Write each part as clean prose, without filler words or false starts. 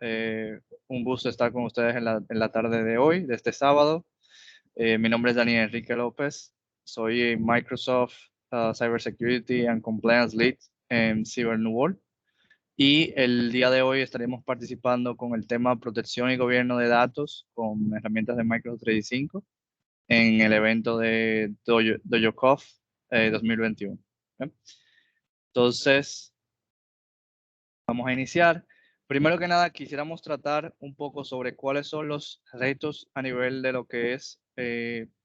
Un gusto estar con ustedes en la tarde de hoy, de este sábado. Mi nombre es Daniel Enrique López. Soy Microsoft Cybersecurity and Compliance Lead en Cyber New World. Y el día de hoy estaremos participando con el tema protección y gobierno de datos con herramientas de Microsoft 365 en el evento de DojoConf 2021. ¿Bien? Entonces, vamos a iniciar. Primero que nada, quisiéramos tratar un poco sobre cuáles son los retos a nivel de lo que es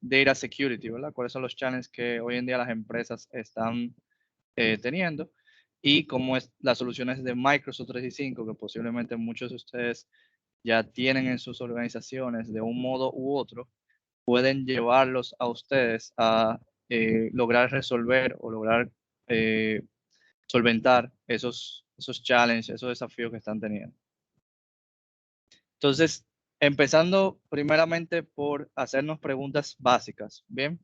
data security, ¿verdad? Cuáles son los challenges que hoy en día las empresas están teniendo y cómo es las soluciones de Microsoft 365, que posiblemente muchos de ustedes ya tienen en sus organizaciones de un modo u otro, pueden llevarlos a ustedes a lograr resolver o lograr solventar esos challenges, esos desafíos que están teniendo. Entonces, empezando primeramente por hacernos preguntas básicas, ¿bien?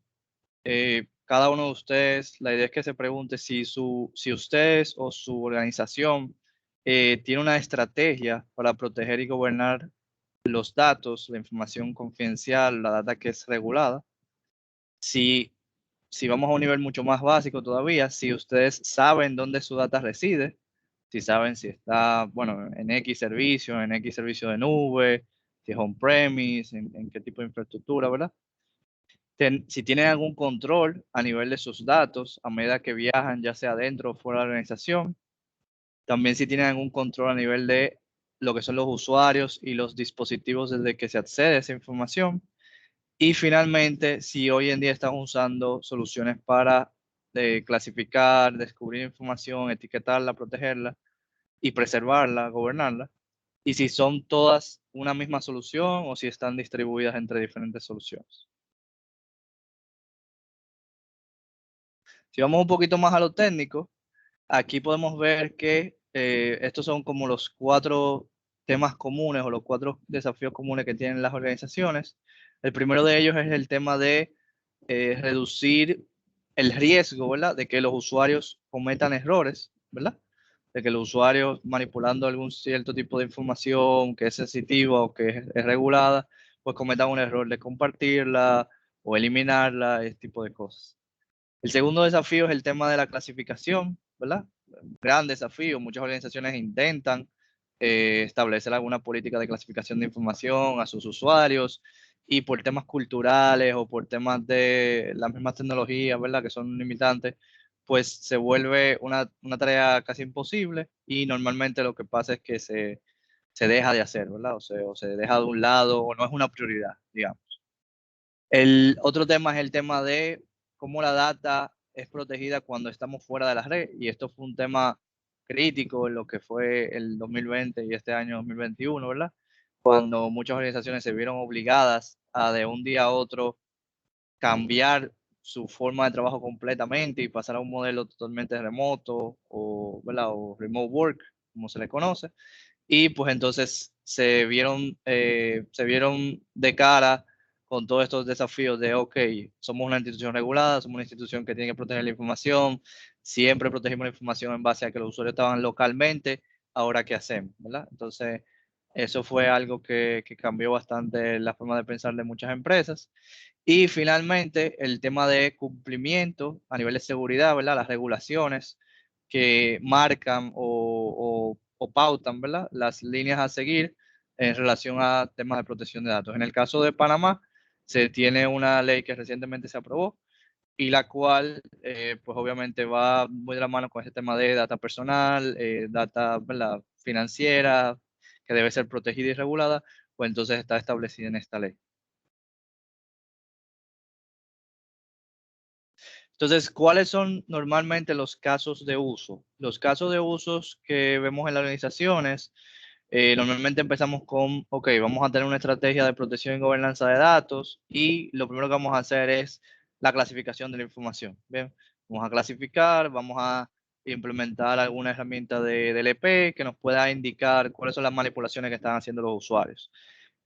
Cada uno de ustedes, la idea es que se pregunte si ustedes o su organización tiene una estrategia para proteger y gobernar los datos, la información confidencial, la data que es regulada. Si vamos a un nivel mucho más básico todavía, si ustedes saben dónde su data reside, si saben si está, bueno, en X servicio de nube, si es on-premise, en qué tipo de infraestructura, ¿verdad? Si tienen algún control a nivel de sus datos a medida que viajan, ya sea dentro o fuera de la organización. También si tienen algún control a nivel de lo que son los usuarios y los dispositivos desde que se accede a esa información. Y finalmente, si hoy en día están usando soluciones para clasificar, descubrir información, etiquetarla, protegerla y preservarla, gobernarla. Y si son todas una misma solución o si están distribuidas entre diferentes soluciones. Si vamos un poquito más a lo técnico, aquí podemos ver que estos son como los 4 temas comunes o los 4 desafíos comunes que tienen las organizaciones. El primero de ellos es el tema de reducir el riesgo, ¿verdad? De que los usuarios cometan errores, ¿verdad? De que los usuarios manipulando algún cierto tipo de información que es sensitiva o que es regulada, pues cometan un error de compartirla o eliminarla, ese tipo de cosas. El segundo desafío es el tema de la clasificación, ¿verdad? Gran desafío. Muchas organizaciones intentan establecer alguna política de clasificación de información a sus usuarios y por temas culturales o por temas de las mismas tecnologías, ¿verdad? Que son limitantes, pues se vuelve una tarea casi imposible y normalmente lo que pasa es que se deja de hacer, ¿verdad? O se deja de un lado o no es una prioridad, digamos. El otro tema es el tema de cómo la data es protegida cuando estamos fuera de la red, y esto fue un tema crítico en lo que fue el 2020 y este año 2021, ¿verdad? Cuando muchas organizaciones se vieron obligadas a de un día a otro cambiar su forma de trabajo completamente y pasar a un modelo totalmente remoto o, ¿verdad? O remote work, como se le conoce. Y pues entonces se vieron de cara con todos estos desafíos de, ok, somos una institución regulada, somos una institución que tiene que proteger la información, siempre protegimos la información en base a que los usuarios estaban localmente, ahora qué hacemos, ¿verdad? Entonces, eso fue algo que cambió bastante la forma de pensar de muchas empresas. Y finalmente, el tema de cumplimiento a nivel de seguridad, ¿verdad? Las regulaciones que marcan o pautan, ¿verdad? Las líneas a seguir en relación a temas de protección de datos. En el caso de Panamá, se tiene una ley que recientemente se aprobó y la cual, pues obviamente va muy de la mano con ese tema de data personal, data, ¿verdad? Financiera, que debe ser protegida y regulada, pues entonces está establecida en esta ley. Entonces, ¿cuáles son normalmente los casos de uso? Los casos de usos que vemos en las organizaciones, normalmente empezamos con, ok, vamos a tener una estrategia de protección y gobernanza de datos y lo primero que vamos a hacer es la clasificación de la información. Bien, vamos a clasificar, vamos a implementar alguna herramienta de DLP que nos pueda indicar cuáles son las manipulaciones que están haciendo los usuarios.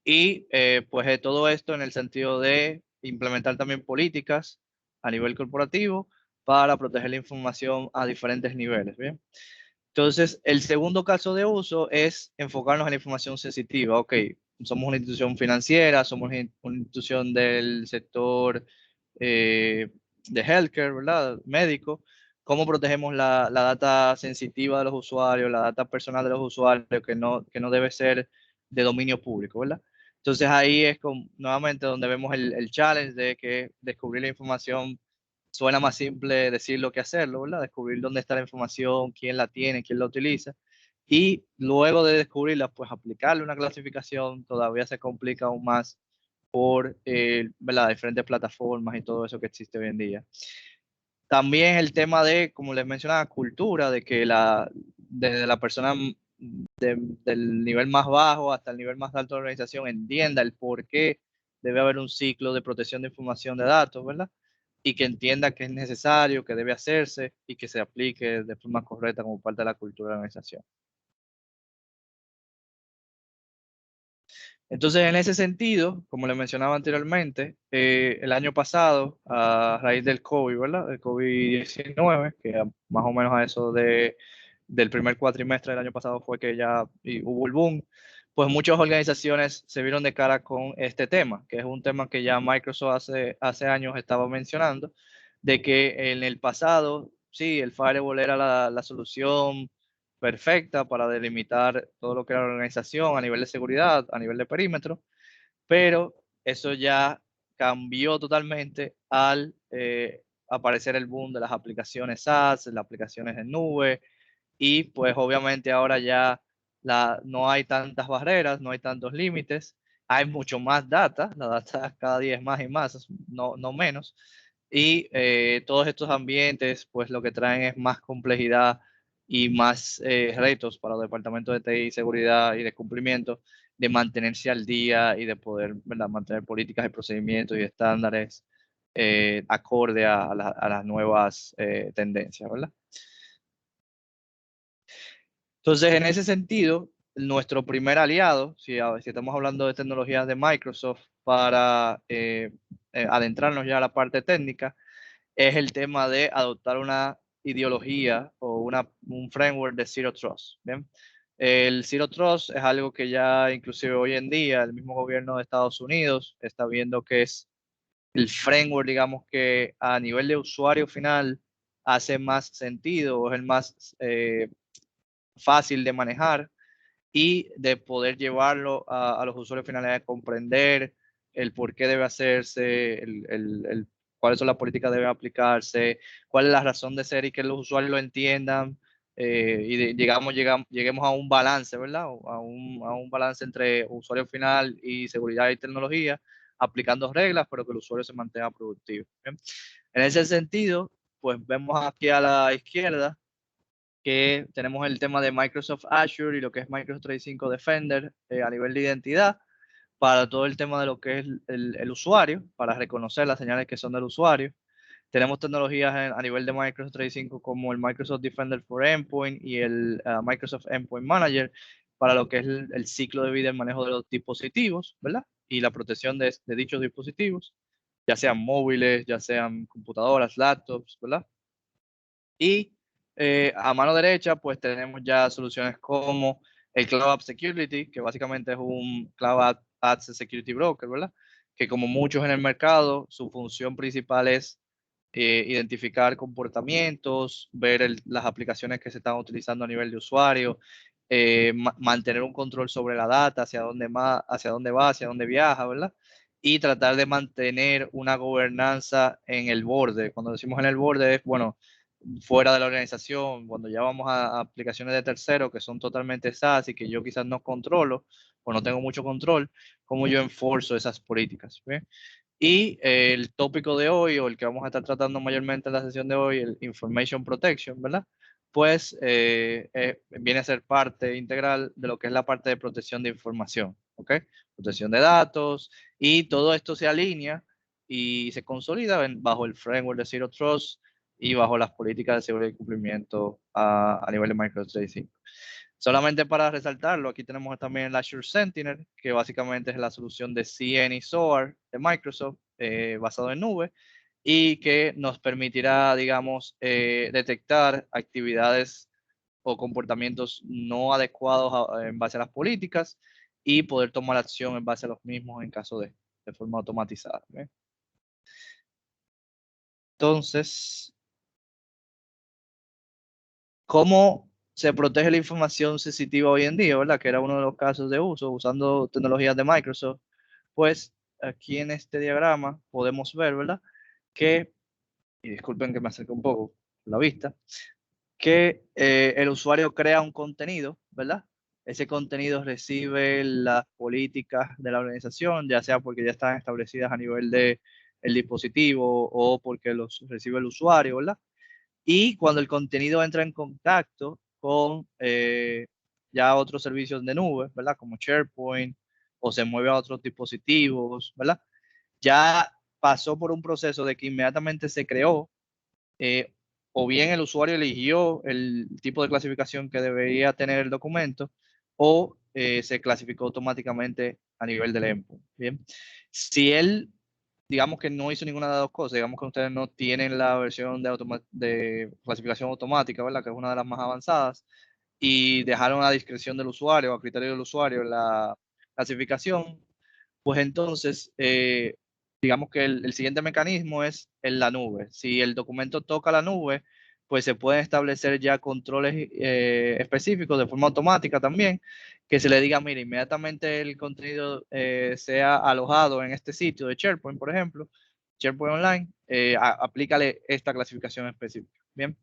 Y pues todo esto en el sentido de implementar también políticas a nivel corporativo para proteger la información a diferentes niveles. Bien. Entonces, el segundo caso de uso es enfocarnos en la información sensitiva. Ok, somos una institución financiera, somos una institución del sector de healthcare, ¿verdad? Médico. ¿Cómo protegemos la data sensitiva de los usuarios, la data personal de los usuarios, que no debe ser de dominio público, ¿verdad? Entonces ahí es nuevamente donde vemos el challenge de que descubrir la información suena más simple decirlo que hacerlo, ¿verdad? Descubrir dónde está la información, quién la tiene, quién la utiliza. Y luego de descubrirla, pues aplicarle una clasificación todavía se complica aún más por ¿verdad? Diferentes plataformas y todo eso que existe hoy en día. También el tema de, como les mencionaba, cultura, de que desde la persona del nivel más bajo hasta el nivel más alto de la organización entienda el por qué debe haber un ciclo de protección de información de datos, ¿verdad? Y que entienda que es necesario, que debe hacerse y que se aplique de forma correcta como parte de la cultura de la organización. Entonces, en ese sentido, como les mencionaba anteriormente, el año pasado, a raíz del COVID, ¿verdad? El COVID-19, que más o menos a eso del primer cuatrimestre del año pasado fue que ya hubo el boom, pues muchas organizaciones se vieron de cara con este tema, que es un tema que ya Microsoft hace años estaba mencionando, de que en el pasado, sí, el firewall era la solución perfecta para delimitar todo lo que era la organización a nivel de seguridad, a nivel de perímetro, pero eso ya cambió totalmente al aparecer el boom de las aplicaciones SaaS, las aplicaciones en nube, y pues obviamente ahora ya no hay tantas barreras, no hay tantos límites, hay mucho más data, la data cada día es más y más, no menos, y todos estos ambientes pues lo que traen es más complejidad y más retos para los departamentos de TI, seguridad y de cumplimiento, de mantenerse al día y de poder, ¿verdad?, mantener políticas y procedimientos y estándares acorde a las nuevas tendencias, ¿verdad? Entonces, en ese sentido, nuestro primer aliado, si estamos hablando de tecnologías de Microsoft para adentrarnos ya a la parte técnica, es el tema de adoptar una ideología o un framework de Zero Trust. ¿Bien? El Zero Trust es algo que ya inclusive hoy en día el mismo gobierno de Estados Unidos está viendo que es el framework, digamos, que a nivel de usuario final hace más sentido, o es el más fácil de manejar y de poder llevarlo a los usuarios finales a comprender el por qué debe hacerse, cuáles son las políticas que deben aplicarse, cuál es la razón de ser y que los usuarios lo entiendan lleguemos a un balance, ¿verdad? A un balance entre usuario final y seguridad y tecnología, aplicando reglas, pero que el usuario se mantenga productivo. ¿Bien? En ese sentido, pues vemos aquí a la izquierda que tenemos el tema de Microsoft Azure y lo que es Microsoft 365 Defender a nivel de identidad para todo el tema de lo que es el usuario, para reconocer las señales que son del usuario. Tenemos tecnologías a nivel de Microsoft 365 como el Microsoft Defender for Endpoint y el Microsoft Endpoint Manager para lo que es el ciclo de vida y el manejo de los dispositivos, ¿verdad? Y la protección de dichos dispositivos, ya sean móviles, ya sean computadoras, laptops, ¿verdad? Y a mano derecha, pues tenemos ya soluciones como el Cloud App Security, que básicamente es un Cloud App Security Broker, ¿verdad? Que como muchos en el mercado, su función principal es identificar comportamientos, ver las aplicaciones que se están utilizando a nivel de usuario, mantener un control sobre la data, hacia dónde va, hacia dónde viaja, ¿verdad? Y tratar de mantener una gobernanza en el borde. Cuando decimos en el borde es, bueno, fuera de la organización, cuando ya vamos a aplicaciones de terceros que son totalmente SaaS y que yo quizás no controlo o no tengo mucho control, cómo yo enforzo esas políticas. ¿Ve? Y el tópico de hoy, o el que vamos a estar tratando mayormente en la sesión de hoy, el Information Protection, ¿verdad? Pues viene a ser parte integral de lo que es la parte de protección de información, ¿ok? Protección de datos, y todo esto se alinea y se consolida bajo el framework de Zero Trust y bajo las políticas de seguridad y cumplimiento a nivel de Microsoft 365. Solamente para resaltarlo, aquí tenemos también el Azure Sentinel, que básicamente es la solución de CN y SOAR de Microsoft, basado en nube, y que nos permitirá, digamos, detectar actividades o comportamientos no adecuados en base a las políticas y poder tomar acción en base a los mismos en caso de forma automatizada. ¿Bien? Entonces, ¿cómo se protege la información sensitiva hoy en día, verdad? Que era uno de los casos de uso usando tecnologías de Microsoft. Pues aquí en este diagrama podemos ver, ¿verdad? Que, y disculpen que me acerque un poco la vista, que el usuario crea un contenido, ¿verdad? Ese contenido recibe las políticas de la organización, ya sea porque ya están establecidas a nivel de el dispositivo o porque los recibe el usuario, ¿verdad? Y cuando el contenido entra en contacto con ya otros servicios de nube, ¿verdad? Como SharePoint o se mueve a otros dispositivos, ¿verdad? Ya pasó por un proceso de que inmediatamente se creó eh, o bien el usuario eligió el tipo de clasificación que debería tener el documento o se clasificó automáticamente a nivel del endpoint. Bien, si él, digamos que no hizo ninguna de las dos cosas, digamos que ustedes no tienen la versión de clasificación automática, ¿verdad? Que es una de las más avanzadas, y dejaron a discreción del usuario, a criterio del usuario, la clasificación, pues entonces, digamos que el siguiente mecanismo es en la nube. Si el documento toca la nube, pues se pueden establecer ya controles específicos de forma automática también, que se le diga, mire, inmediatamente el contenido sea alojado en este sitio de SharePoint, por ejemplo, SharePoint Online, aplícale esta clasificación específica. Bien.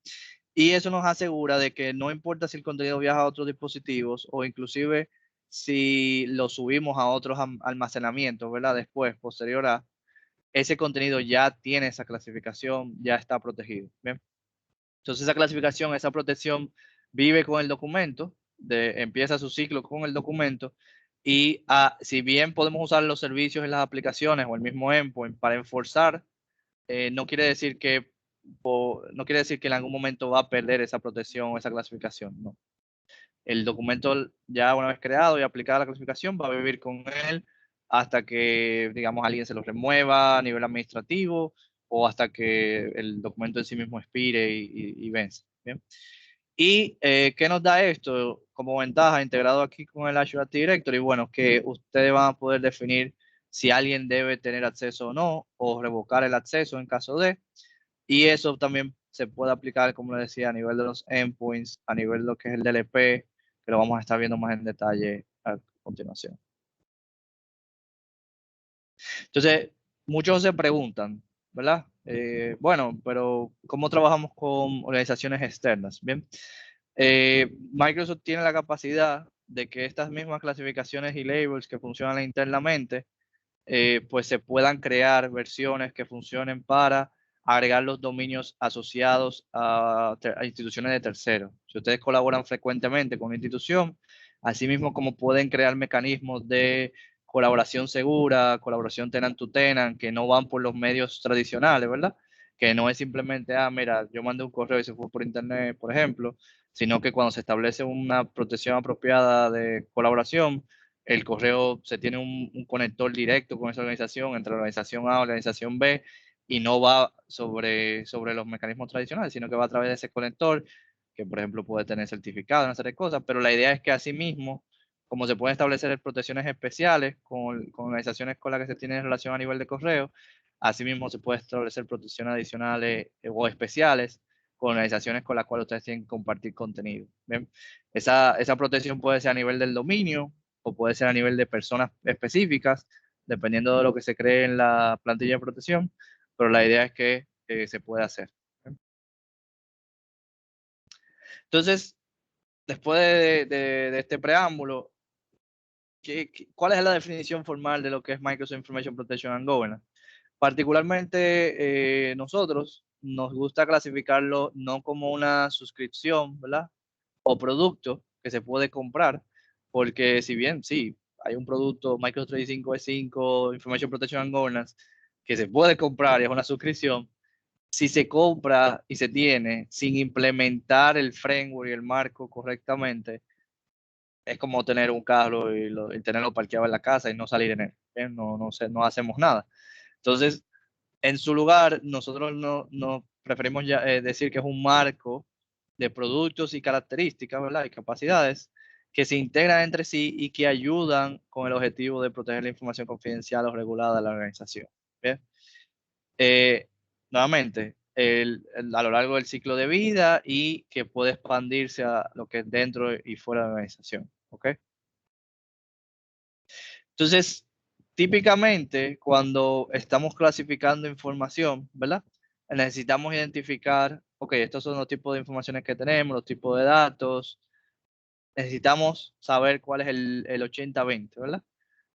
Y eso nos asegura de que no importa si el contenido viaja a otros dispositivos o inclusive si lo subimos a otros almacenamientos, ¿verdad? Después, posterior a, ese contenido ya tiene esa clasificación, ya está protegido. ¿Bien? Entonces esa clasificación, esa protección vive con el documento, empieza su ciclo con el documento y si bien podemos usar los servicios en las aplicaciones o el mismo endpoint para enforzar, no quiere decir que no quiere decir que en algún momento va a perder esa protección o esa clasificación, no. El documento ya una vez creado y aplicada la clasificación va a vivir con él hasta que, digamos, alguien se lo remueva a nivel administrativo o hasta que el documento en sí mismo expire y vence. ¿Bien? ¿Y qué nos da esto como ventaja integrado aquí con el Azure Active Directory? Bueno, que ustedes van a poder definir si alguien debe tener acceso o no, o revocar el acceso en caso de, y eso también se puede aplicar, como les decía, a nivel de los endpoints, a nivel de lo que es el DLP, que lo vamos a estar viendo más en detalle a continuación. Entonces, muchos se preguntan, ¿verdad? Bueno, pero ¿cómo trabajamos con organizaciones externas? Bien, Microsoft tiene la capacidad de que estas mismas clasificaciones y labels que funcionan internamente, pues se puedan crear versiones que funcionen para agregar los dominios asociados a instituciones de terceros. Si ustedes colaboran frecuentemente con una institución, asimismo como pueden crear mecanismos de colaboración segura, colaboración tenant to tenant, que no van por los medios tradicionales, ¿verdad? Que no es simplemente, mira, yo mandé un correo y se fue por internet, por ejemplo, sino que cuando se establece una protección apropiada de colaboración, el correo se tiene un conector directo con esa organización, entre la organización A o la organización B, y no va sobre los mecanismos tradicionales, sino que va a través de ese conector, que por ejemplo puede tener certificado, una serie de cosas, pero la idea es que asimismo, como se pueden establecer protecciones especiales con organizaciones con las que se tiene relación a nivel de correo, asimismo se puede establecer protecciones adicionales o especiales con organizaciones con las cuales ustedes tienen que compartir contenido. ¿Bien? Esa protección puede ser a nivel del dominio, o puede ser a nivel de personas específicas, dependiendo de lo que se cree en la plantilla de protección, pero la idea es que se puede hacer. Entonces, después de este preámbulo, ¿cuál es la definición formal de lo que es Microsoft Information Protection and Governance? Particularmente nosotros nos gusta clasificarlo no como una suscripción, ¿verdad? O producto que se puede comprar, porque si bien sí, hay un producto Microsoft 365 E5 Information Protection and Governance que se puede comprar y es una suscripción, si se compra y se tiene sin implementar el framework y el marco correctamente, es como tener un carro y tenerlo parqueado en la casa y no salir en él. ¿Bien? No hacemos nada. Entonces, en su lugar, nosotros no preferimos decir que es un marco de productos y características, ¿verdad? Y capacidades que se integran entre sí y que ayudan con el objetivo de proteger la información confidencial o regulada de la organización. ¿Bien? Nuevamente, a lo largo del ciclo de vida y que puede expandirse a lo que es dentro y fuera de la organización. ¿Ok? Entonces, típicamente, cuando estamos clasificando información, ¿verdad? Necesitamos identificar, ok, estos son los tipos de informaciones que tenemos, los tipos de datos. Necesitamos saber cuál es el 80-20, ¿verdad?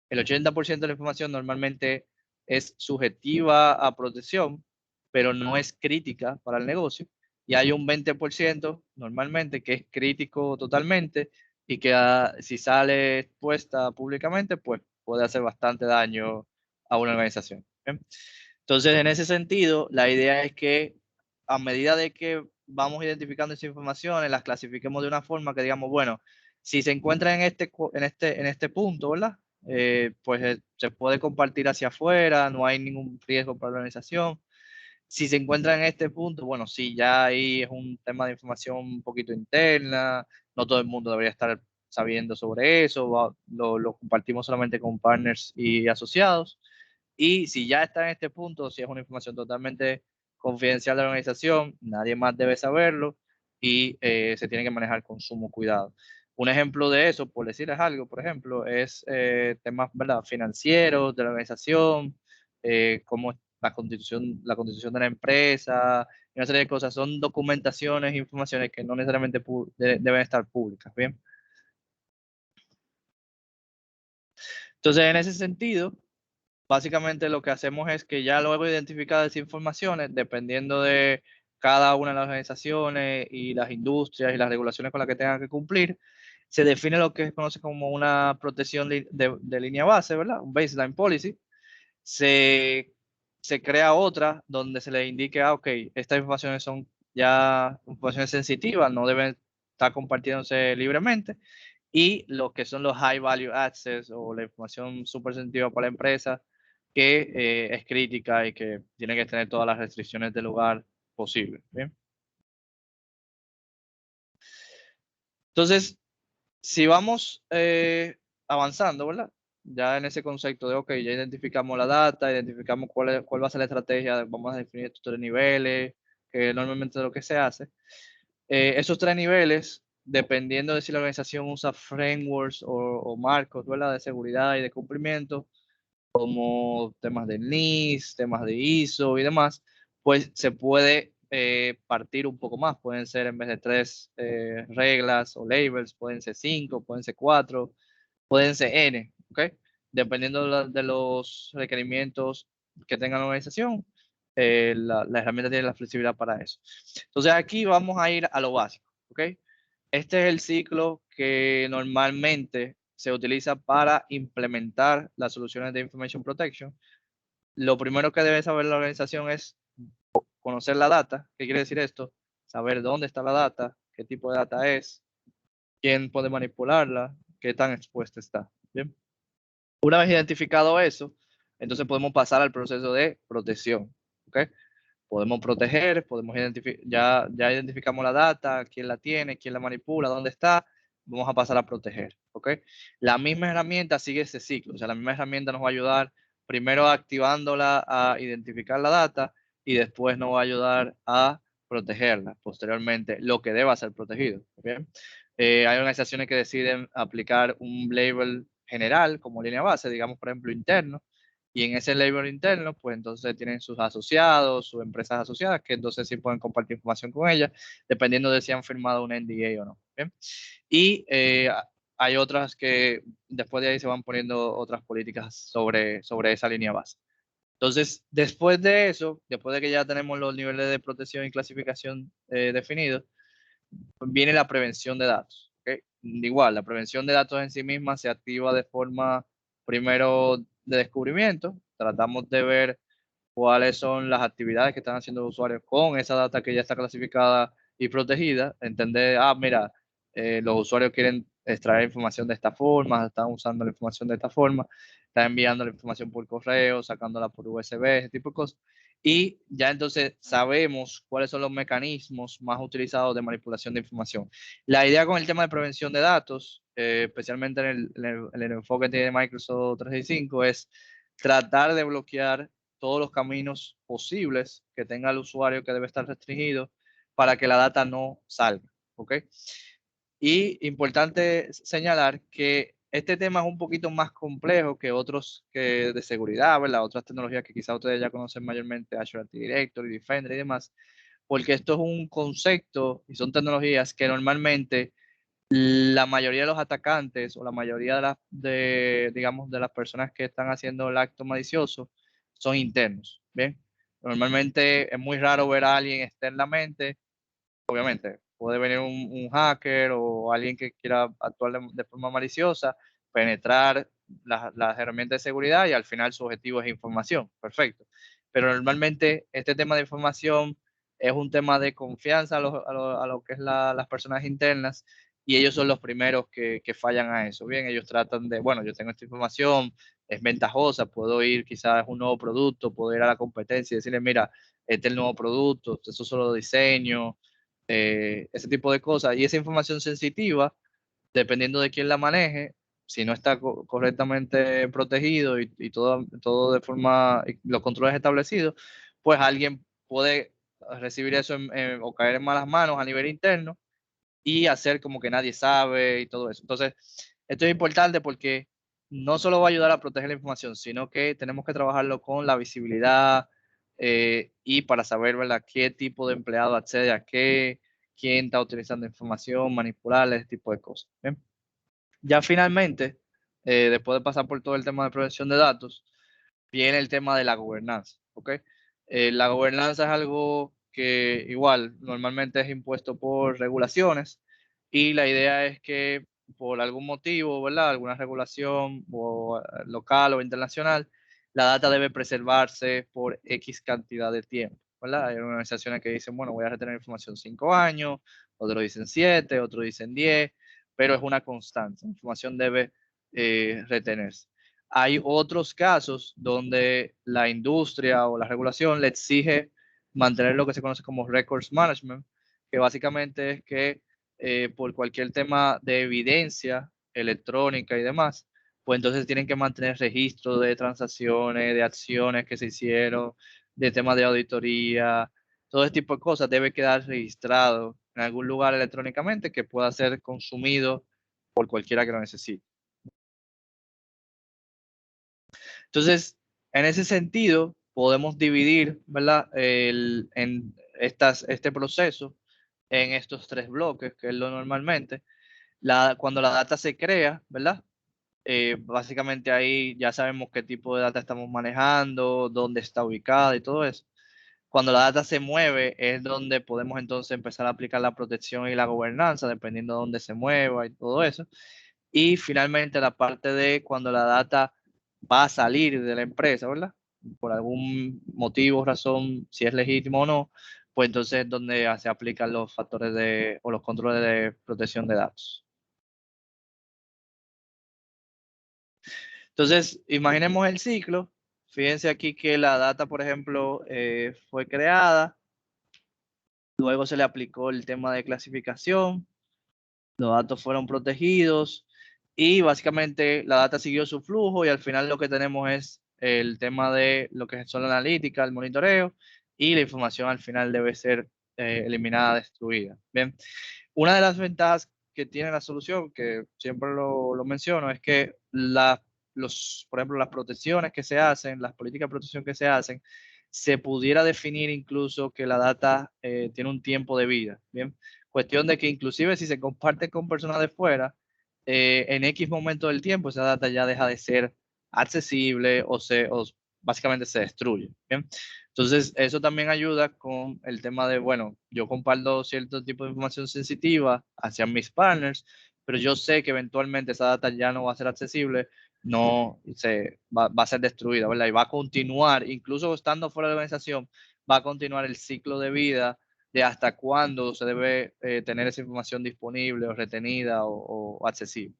El 80% de la información normalmente es subjetiva a protección, pero no es crítica para el negocio. Y hay un 20% normalmente que es crítico totalmente y que si sale expuesta públicamente, pues puede hacer bastante daño a una organización. ¿Bien? Entonces, en ese sentido, la idea es que a medida de que vamos identificando esa información, las clasifiquemos de una forma que digamos, bueno, si se encuentra en este punto, ¿verdad? Pues se puede compartir hacia afuera, no hay ningún riesgo para la organización. Si se encuentra en este punto, bueno, sí, ya ahí es un tema de información un poquito interna, no todo el mundo debería estar sabiendo sobre eso, lo compartimos solamente con partners y asociados. Y si ya está en este punto, si es una información totalmente confidencial de la organización, nadie más debe saberlo y se tiene que manejar con sumo cuidado. Un ejemplo de eso, por decirles algo, por ejemplo, es temas, ¿verdad?, financieros de la organización, cómo la constitución de la empresa, y una serie de cosas. Son documentaciones, informaciones que no necesariamente deben estar públicas, ¿bien? Entonces, en ese sentido, básicamente lo que hacemos es que ya luego de identificar esas informaciones, dependiendo de cada una de las organizaciones y las industrias y las regulaciones con las que tengan que cumplir, se define lo que se conoce como una protección de línea base, ¿verdad? Un baseline policy. Se, se crea otra donde se le indique, ok, estas informaciones son ya informaciones sensitivas, no deben estar compartiéndose libremente. Y lo que son los high value access o la información súper sensitiva para la empresa, que es crítica y que tiene que tener todas las restricciones del lugar posible. ¿Bien? Entonces, si vamos avanzando, ¿verdad? Ya en ese concepto de, ok, ya identificamos la data, identificamos cuál va a ser la estrategia, vamos a definir estos 3 niveles, que normalmente es lo que se hace. Esos 3 niveles, dependiendo de si la organización usa frameworks o marcos, ¿verdad?, de seguridad y de cumplimiento, como temas de NIST, temas de ISO y demás, pues se puede partir un poco más. Pueden ser en vez de 3 reglas o labels, pueden ser 5, pueden ser 4, pueden ser N, ¿ok? Dependiendo de los requerimientos que tenga la organización, la herramienta tiene la flexibilidad para eso. Entonces aquí vamos a ir a lo básico, ¿ok? Este es el ciclo que normalmente se utiliza para implementar las soluciones de Information Protection. Lo primero que debe saber la organización es conocer la data. ¿Qué quiere decir esto? Saber dónde está la data, qué tipo de data es, quién puede manipularla, qué tan expuesta está. ¿Bien? Una vez identificado eso, entonces podemos pasar al proceso de protección. ¿Ok? Podemos proteger, podemos identificar, ya identificamos la data, quién la tiene, quién la manipula, dónde está, vamos a pasar a proteger, ¿ok? La misma herramienta sigue ese ciclo, o sea, la misma herramienta nos va a ayudar primero activándola a identificar la data y después nos va a ayudar a protegerla posteriormente, lo que deba ser protegido, ¿ok? Hay organizaciones que deciden aplicar un label general como línea base, digamos, por ejemplo, interno, y en ese label interno, pues entonces tienen sus asociados, sus empresas asociadas, que entonces sí pueden compartir información con ellas, dependiendo de si han firmado un NDA o no. ¿Bien? Y hay otras que después de ahí se van poniendo otras políticas sobre esa línea base. Entonces, después de eso, después de que ya tenemos los niveles de protección y clasificación definidos, viene la prevención de datos. ¿Okay? Igual, la prevención de datos en sí misma se activa de forma primero de descubrimiento. Tratamos de ver cuáles son las actividades que están haciendo los usuarios con esa data que ya está clasificada y protegida. Entender, mira, los usuarios quieren extraer información de esta forma, están usando la información de esta forma, están enviando la información por correo, sacándola por USB, ese tipo de cosas. y ya entonces sabemos cuáles son los mecanismos más utilizados de manipulación de información. La idea con el tema de prevención de datos, especialmente en el enfoque que tiene Microsoft 365, es tratar de bloquear todos los caminos posibles que tenga el usuario que debe estar restringido para que la data no salga. ¿Ok? Y importante señalar que este tema es un poquito más complejo que otros que de seguridad, ¿verdad? Otras tecnologías que quizás ustedes ya conocen mayormente, Azure Active Directory, Defender y demás, porque esto es un concepto y son tecnologías que normalmente la mayoría de los atacantes o la mayoría digamos, de las personas que están haciendo el acto malicioso son internos, ¿bien? Normalmente es muy raro ver a alguien externamente. Obviamente, puede venir un hacker o alguien que quiera actuar de forma maliciosa, penetrar las herramientas de seguridad y al final su objetivo es información. Perfecto. Pero normalmente este tema de información es un tema de confianza a lo que es las personas internas y ellos son los primeros que fallan a eso. Bien, ellos tratan de, bueno, yo tengo esta información, es ventajosa, puedo ir quizás a un nuevo producto, puedo ir a la competencia y decirle, mira, este es el nuevo producto, eso solo diseño, ese tipo de cosas. Y esa información sensitiva, dependiendo de quién la maneje, si no está correctamente protegido y todo de forma, los controles establecidos, pues alguien puede recibir eso o caer en malas manos a nivel interno y hacer como que nadie sabe y todo eso. Entonces, esto es importante porque no solo va a ayudar a proteger la información, sino que tenemos que trabajarlo con la visibilidad y para saber, ¿verdad?, qué tipo de empleado accede a qué, quién está utilizando información, manipular, ese tipo de cosas. ¿Bien? Ya finalmente, después de pasar por todo el tema de protección de datos, viene el tema de la gobernanza, ¿ok? La gobernanza es algo que igual normalmente es impuesto por regulaciones y la idea es que por algún motivo, ¿verdad? Alguna regulación o, local o internacional, la data debe preservarse por X cantidad de tiempo, ¿verdad? Hay organizaciones que dicen, bueno, voy a retener información 5 años, otros dicen 7, otros dicen 10, pero es una constante, la información debe retenerse. Hay otros casos donde la industria o la regulación le exige mantener lo que se conoce como records management, que básicamente es que por cualquier tema de evidencia electrónica y demás, pues entonces tienen que mantener registro de transacciones, de acciones que se hicieron, de temas de auditoría, todo este tipo de cosas debe quedar registrado en algún lugar electrónicamente que pueda ser consumido por cualquiera que lo necesite. Entonces, en ese sentido, podemos dividir, ¿verdad? Este proceso en estos tres bloques, que es lo normalmente. Cuando la data se crea, ¿verdad? Básicamente ahí ya sabemos qué tipo de data estamos manejando, dónde está ubicada y todo eso. Cuando la data se mueve es donde podemos entonces empezar a aplicar la protección y la gobernanza, dependiendo de dónde se mueva y todo eso. Y finalmente la parte de cuando la data va a salir de la empresa, ¿verdad? Por algún motivo, razón, si es legítimo o no, pues entonces es donde se aplican los factores o los controles de protección de datos. Entonces, imaginemos el ciclo. Fíjense aquí que la data, por ejemplo, fue creada, luego se le aplicó el tema de clasificación, los datos fueron protegidos y básicamente la data siguió su flujo y al final lo que tenemos es el tema de lo que son la analítica, el monitoreo y la información al final debe ser eliminada, destruida. Bien, una de las ventajas que tiene la solución, que siempre lo menciono, es que por ejemplo, las protecciones que se hacen, las políticas de protección que se hacen, se pudiera definir incluso que la data tiene un tiempo de vida. Bien, cuestión de que inclusive si se comparte con personas de fuera, en X momento del tiempo esa data ya deja de ser accesible o básicamente se destruye. ¿Bien? Entonces, eso también ayuda con el tema de, bueno, yo comparto cierto tipo de información sensitiva hacia mis partners, pero yo sé que eventualmente esa data ya no va a ser accesible, no va a ser destruida, ¿verdad? Y va a continuar, incluso estando fuera de la organización, va a continuar el ciclo de vida de hasta cuándo se debe tener esa información disponible o retenida o accesible.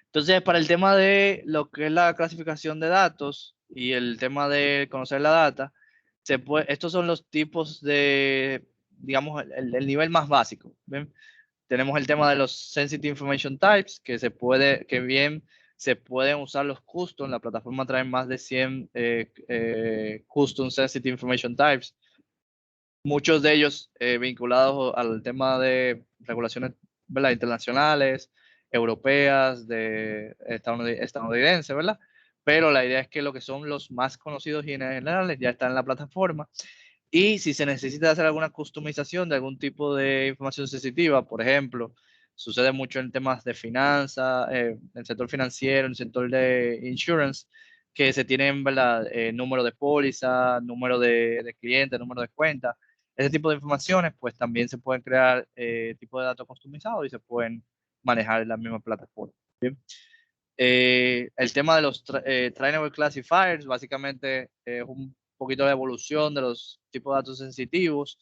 Entonces, para el tema de lo que es la clasificación de datos, y el tema de conocer la data, estos son los tipos de, digamos, el nivel más básico. ¿Ven? Tenemos el tema de los Sensitive Information Types, que bien se pueden usar los custom. La plataforma trae más de 100 custom Sensitive Information Types. Muchos de ellos vinculados al tema de regulaciones, ¿verdad?, internacionales, europeas, estadounidenses, ¿verdad? Pero la idea es que lo que son los más conocidos y generales ya están en la plataforma. Y si se necesita hacer alguna customización de algún tipo de información sensitiva, por ejemplo, sucede mucho en temas de finanzas, en el sector financiero, en el sector de insurance, que se tienen, ¿verdad?, número de póliza, número de cliente, número de cuenta. Ese tipo de informaciones, pues también se pueden crear tipos de datos customizados y se pueden manejar en la misma plataforma. ¿Bien? El tema de los trainable classifiers, básicamente es un poquito la evolución de los tipos de datos sensitivos.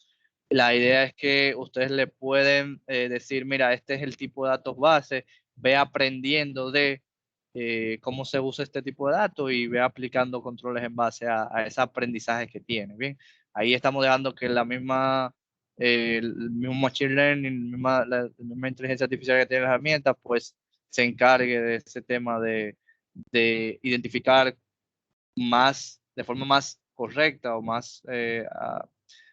La idea es que ustedes le pueden decir, mira, este es el tipo de datos base, ve aprendiendo de cómo se usa este tipo de datos y ve aplicando controles en base a ese aprendizaje que tiene. Bien, ahí estamos dejando que el mismo machine learning, la misma inteligencia artificial que tiene las herramientas, pues se encargue de ese tema de identificar de forma más correcta o más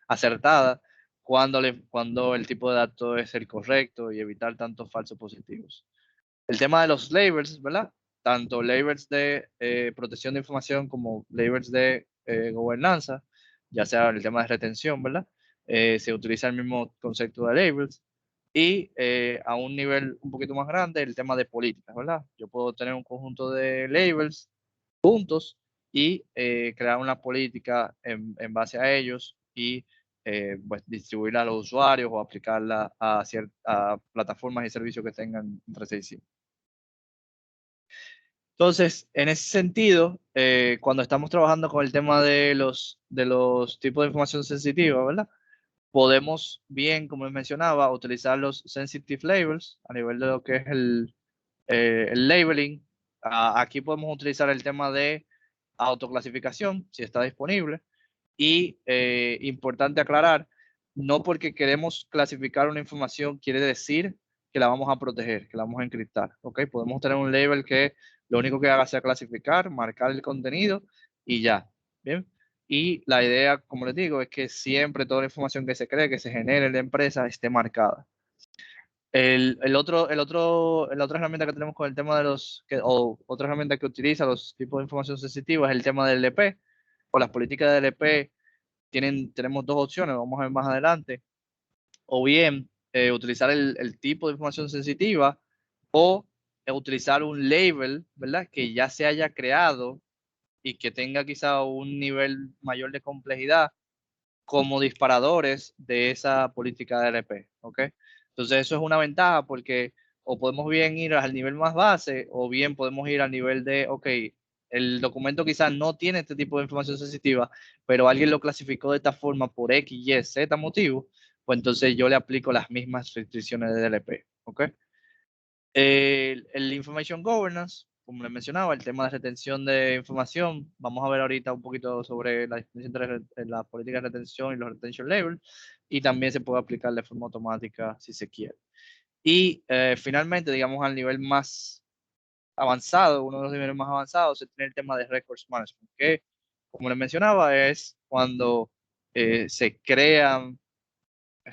acertada cuando el tipo de dato es el correcto y evitar tantos falsos positivos. El tema de los labels, ¿verdad? Tanto labels de protección de información como labels de gobernanza, ya sea el tema de retención, ¿verdad? Se utiliza el mismo concepto de labels. Y a un nivel un poquito más grande, el tema de políticas, ¿verdad? Yo puedo tener un conjunto de labels juntos y crear una política en base a ellos y pues distribuirla a los usuarios o aplicarla a plataformas y servicios que tengan entre sí. Entonces, en ese sentido, cuando estamos trabajando con el tema de los tipos de información sensitiva, ¿verdad? Podemos bien, como les mencionaba, utilizar los sensitive labels a nivel de lo que es el labeling. Aquí podemos utilizar el tema de autoclasificación, si está disponible. Y importante aclarar, no porque queremos clasificar una información quiere decir que la vamos a proteger, que la vamos a encriptar. ¿Ok? Podemos tener un label que lo único que haga sea clasificar, marcar el contenido y ya. ¿Bien? Y la idea, como les digo, es que siempre toda la información que se cree, que se genere en la empresa, esté marcada. La otra herramienta que tenemos con el tema o otra herramienta que utiliza los tipos de información sensitiva es el tema del LP o las políticas del LP. Tenemos dos opciones, vamos a ver más adelante, o bien utilizar el tipo de información sensitiva o utilizar un label, ¿verdad? Que ya se haya creado y que tenga quizá un nivel mayor de complejidad como disparadores de esa política de LP, ¿ok? Entonces eso es una ventaja porque o podemos bien ir al nivel más base o bien podemos ir al nivel de, ok, el documento quizás no tiene este tipo de información sensitiva, pero alguien lo clasificó de esta forma por X, Y, Z motivo, pues entonces yo le aplico las mismas restricciones de DLP, ¿ok? El Information Governance, como les mencionaba, el tema de retención de información. Vamos a ver ahorita un poquito sobre la distinción entre la política de retención y los retention labels. Y también se puede aplicar de forma automática si se quiere. Y finalmente, digamos, al nivel más avanzado, uno de los niveles más avanzados, se tiene el tema de Records Management, que, como les mencionaba, es cuando se crean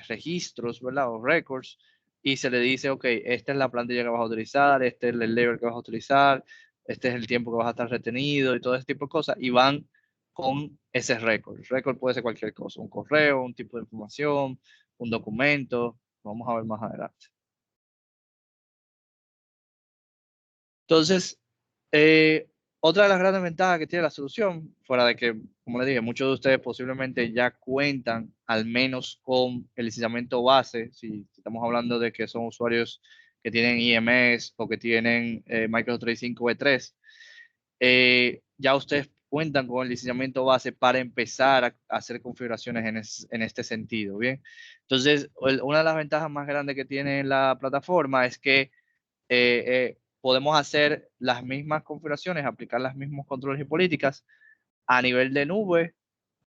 registros, ¿verdad? O records, y se le dice, ok, esta es la plantilla que vas a utilizar, este es el label que vas a utilizar, este es el tiempo que vas a estar retenido y todo ese tipo de cosas, y van con ese récord. El récord puede ser cualquier cosa, un correo, un tipo de información, un documento, vamos a ver más adelante. Entonces, otra de las grandes ventajas que tiene la solución, fuera de que, como les dije, muchos de ustedes posiblemente ya cuentan al menos con el licenciamiento base, si estamos hablando de que son usuarios que tienen IMS o que tienen Microsoft 365 V3, ya ustedes cuentan con el licenciamiento base para empezar a hacer configuraciones en este sentido, ¿bien? Entonces, una de las ventajas más grandes que tiene la plataforma es que podemos hacer las mismas configuraciones, aplicar los mismos controles y políticas a nivel de nube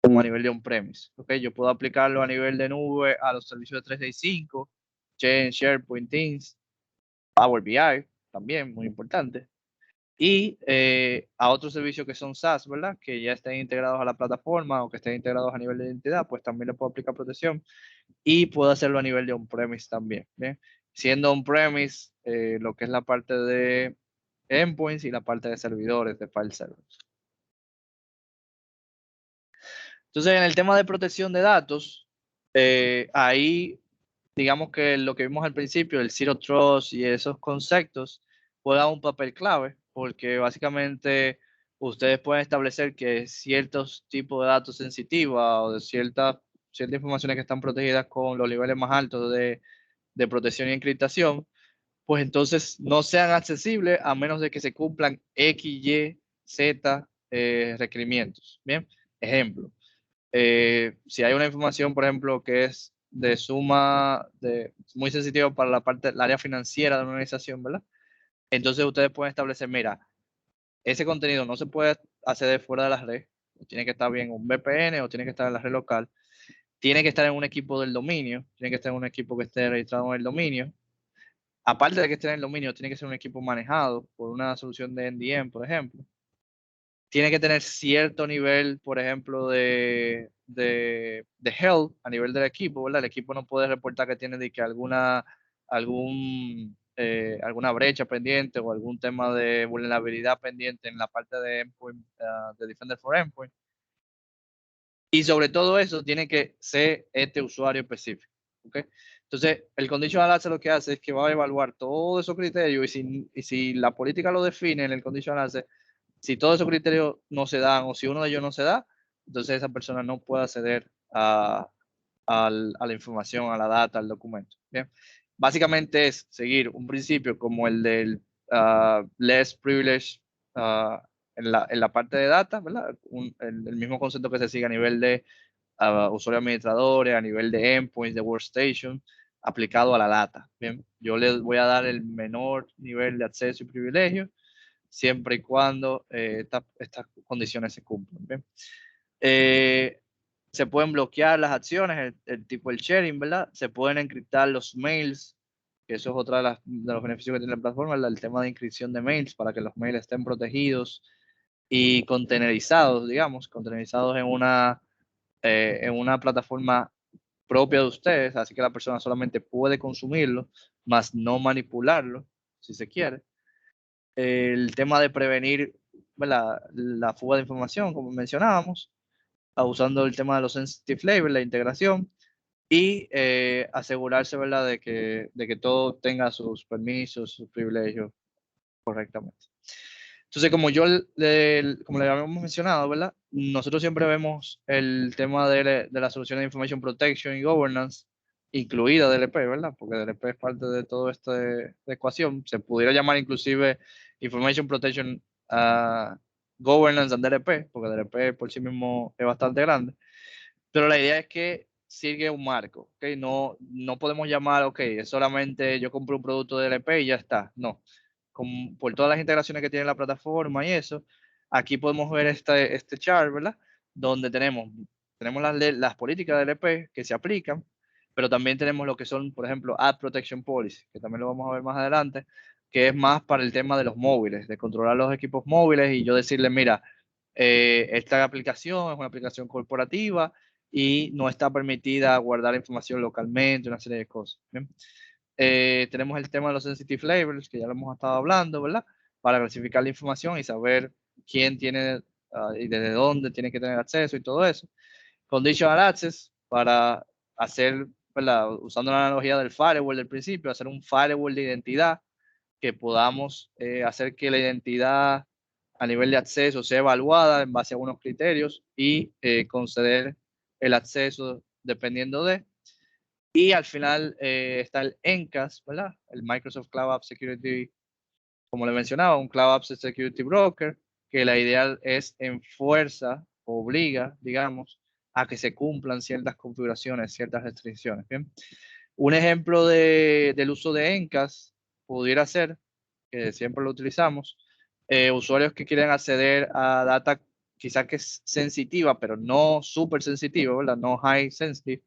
como a nivel de on-premise. ¿Okay? Yo puedo aplicarlo a nivel de nube a los servicios de 365, SharePoint, Teams, Power BI, también muy importante. Y a otros servicios que son SaaS, ¿verdad? Que ya estén integrados a la plataforma o que estén integrados a nivel de identidad, pues también le puedo aplicar protección. Y puedo hacerlo a nivel de on-premise también. ¿Bien? Siendo on-premise, lo que es la parte de endpoints y la parte de servidores, de file servers. Entonces, en el tema de protección de datos, ahí, digamos que lo que vimos al principio, el Zero Trust y esos conceptos, juegan un papel clave, porque básicamente ustedes pueden establecer que ciertos tipos de datos sensitivos o de ciertas informaciones que están protegidas con los niveles más altos de protección y encriptación, pues entonces no sean accesibles a menos de que se cumplan X, Y, Z requerimientos. Bien, ejemplo, si hay una información, por ejemplo, que es de muy sensitiva para la área financiera de una organización, ¿verdad? Entonces ustedes pueden establecer, mira, ese contenido no se puede acceder fuera de la red, tiene que estar bien en un VPN o tiene que estar en la red local, tiene que estar en un equipo del dominio, tiene que estar en un equipo que esté registrado en el dominio. Aparte de que esté en el dominio, tiene que ser un equipo manejado por una solución de NDM, por ejemplo. Tiene que tener cierto nivel, por ejemplo, de health a nivel del equipo, ¿verdad? El equipo no puede reportar que tiene de que alguna brecha pendiente o algún tema de vulnerabilidad pendiente en la parte de endpoint, de Defender for Endpoint. Y sobre todo eso tiene que ser este usuario específico. ¿Okay? Entonces, el conditional access lo que hace es que va a evaluar todos esos criterios y si la política lo define en el conditional access, si todos esos criterios no se dan o si uno de ellos no se da, entonces esa persona no puede acceder a la información, a la data, al documento. ¿Bien? Básicamente es seguir un principio como el del less privilege en la parte de data, ¿verdad? El mismo concepto que se sigue a nivel de usuarios administradores, a nivel de endpoints, de workstation, aplicado a la data. Bien, yo les voy a dar el menor nivel de acceso y privilegio siempre y cuando estas condiciones se cumplan. ¿Bien? Se pueden bloquear las acciones, el tipo el sharing, ¿verdad? Se pueden encriptar los mails, que eso es otro de los beneficios que tiene la plataforma, el tema de inscripción de mails para que los mails estén protegidos y containerizados, digamos, containerizados en una plataforma propia de ustedes, así que la persona solamente puede consumirlo, más no manipularlo, si se quiere. El tema de prevenir la fuga de información, como mencionábamos, usando el tema de los sensitive labels, la integración, y asegurarse, ¿verdad?, de que todo tenga sus permisos, sus privilegios correctamente. Entonces, como le habíamos mencionado, ¿verdad? Nosotros siempre vemos el tema de la solución de Information Protection y Governance, incluida DLP, ¿verdad? Porque DLP es parte de toda esta ecuación. Se pudiera llamar inclusive Information Protection Governance and DLP, porque DLP por sí mismo es bastante grande. Pero la idea es que sigue un marco, ¿ok? No podemos llamar, ok, es solamente yo compro un producto de DLP y ya está. No. Por todas las integraciones que tiene la plataforma y eso, aquí podemos ver este chart, ¿verdad? Donde tenemos las políticas de DLP que se aplican, pero también tenemos lo que son, por ejemplo, Ad Protection Policy, que también lo vamos a ver más adelante, que es más para el tema de los móviles, de controlar los equipos móviles y yo decirle, mira, esta aplicación es una aplicación corporativa y no está permitida guardar información localmente, una serie de cosas. ¿Bien? Tenemos el tema de los sensitive labels, que ya lo hemos estado hablando, ¿verdad? Para clasificar la información y saber quién tiene y desde dónde tiene que tener acceso y todo eso. Conditional access, para hacer, ¿verdad? Usando la analogía del firewall del principio, hacer un firewall de identidad que podamos hacer que la identidad a nivel de acceso sea evaluada en base a unos criterios y conceder el acceso dependiendo de. Y al final está el ENCAS, ¿verdad? El Microsoft Cloud App Security, como le mencionaba, un Cloud App Security Broker, que la idea es en fuerza, obliga, digamos, a que se cumplan ciertas configuraciones, ciertas restricciones. ¿Bien? Un ejemplo del uso de ENCAS pudiera ser, que siempre lo utilizamos, usuarios que quieren acceder a data quizás que es sensitiva, pero no súper sensitiva, ¿verdad? No high sensitive,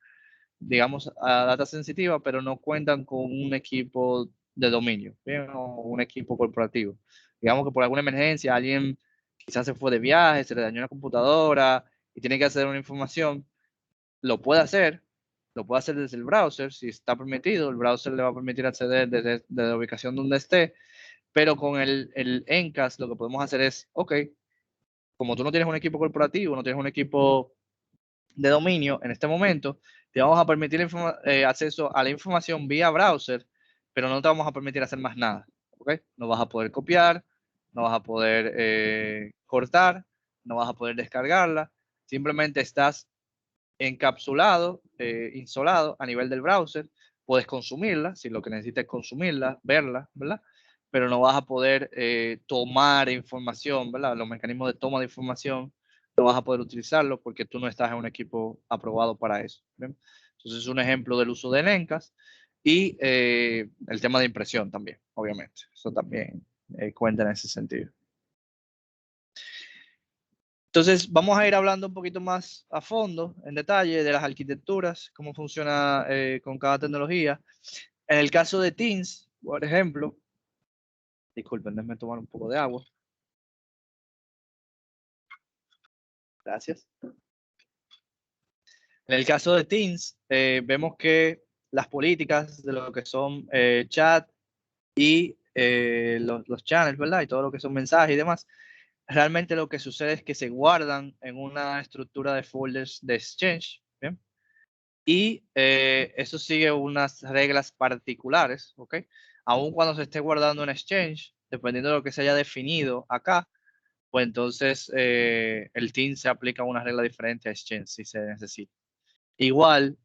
digamos, a data sensitiva, pero no cuentan con un equipo de dominio, ¿bien? O un equipo corporativo. Digamos que por alguna emergencia alguien quizás se fue de viaje, se le dañó una computadora y tiene que hacer una información, lo puede hacer, desde el browser, si está permitido, el browser le va a permitir acceder desde la ubicación donde esté, pero con el Encast lo que podemos hacer es, ok, como tú no tienes un equipo corporativo, no tienes un equipo de dominio en este momento, te vamos a permitir acceso a la información vía browser, pero no te vamos a permitir hacer más nada, ¿ok? No vas a poder copiar, no vas a poder cortar, no vas a poder descargarla, simplemente estás encapsulado, insolado a nivel del browser, puedes consumirla, si lo que necesitas es consumirla, verla, ¿verdad? Pero no vas a poder tomar información, ¿verdad? Los mecanismos de toma de información no vas a poder utilizarlo porque tú no estás en un equipo aprobado para eso. ¿Bien? Entonces es un ejemplo del uso de Lencas y el tema de impresión también, obviamente. Eso también cuenta en ese sentido. Entonces, vamos a ir hablando un poquito más a fondo, en detalle, de las arquitecturas, cómo funciona con cada tecnología. En el caso de Teams, por ejemplo, disculpen, déjenme tomar un poco de agua. Gracias. En el caso de Teams, vemos que las políticas de lo que son chat y los channels, ¿verdad? Y todo lo que son mensajes y demás, realmente lo que sucede es que se guardan en una estructura de folders de Exchange, ¿bien? Y eso sigue unas reglas particulares, ¿ok? Aun cuando se esté guardando en Exchange, dependiendo de lo que se haya definido acá, pues entonces el team se aplica una regla diferente a Exchange si se necesita. Igual,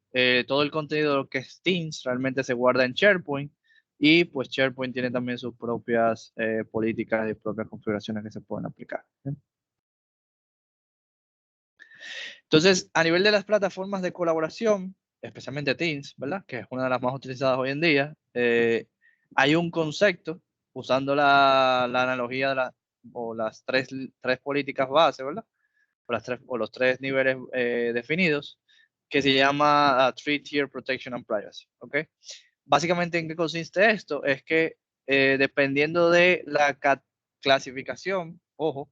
todo el contenido de lo que es Teams realmente se guarda en SharePoint y pues SharePoint tiene también sus propias políticas y propias configuraciones que se pueden aplicar. ¿Sí? Entonces, a nivel de las plataformas de colaboración, especialmente Teams, ¿verdad? Que es una de las más utilizadas hoy en día, hay un concepto, usando la analogía de o las tres políticas base, ¿verdad? O los tres niveles definidos, que se llama Three-Tier Protection and Privacy, ¿ok? Básicamente, ¿en qué consiste esto? Es que dependiendo de la clasificación, ojo,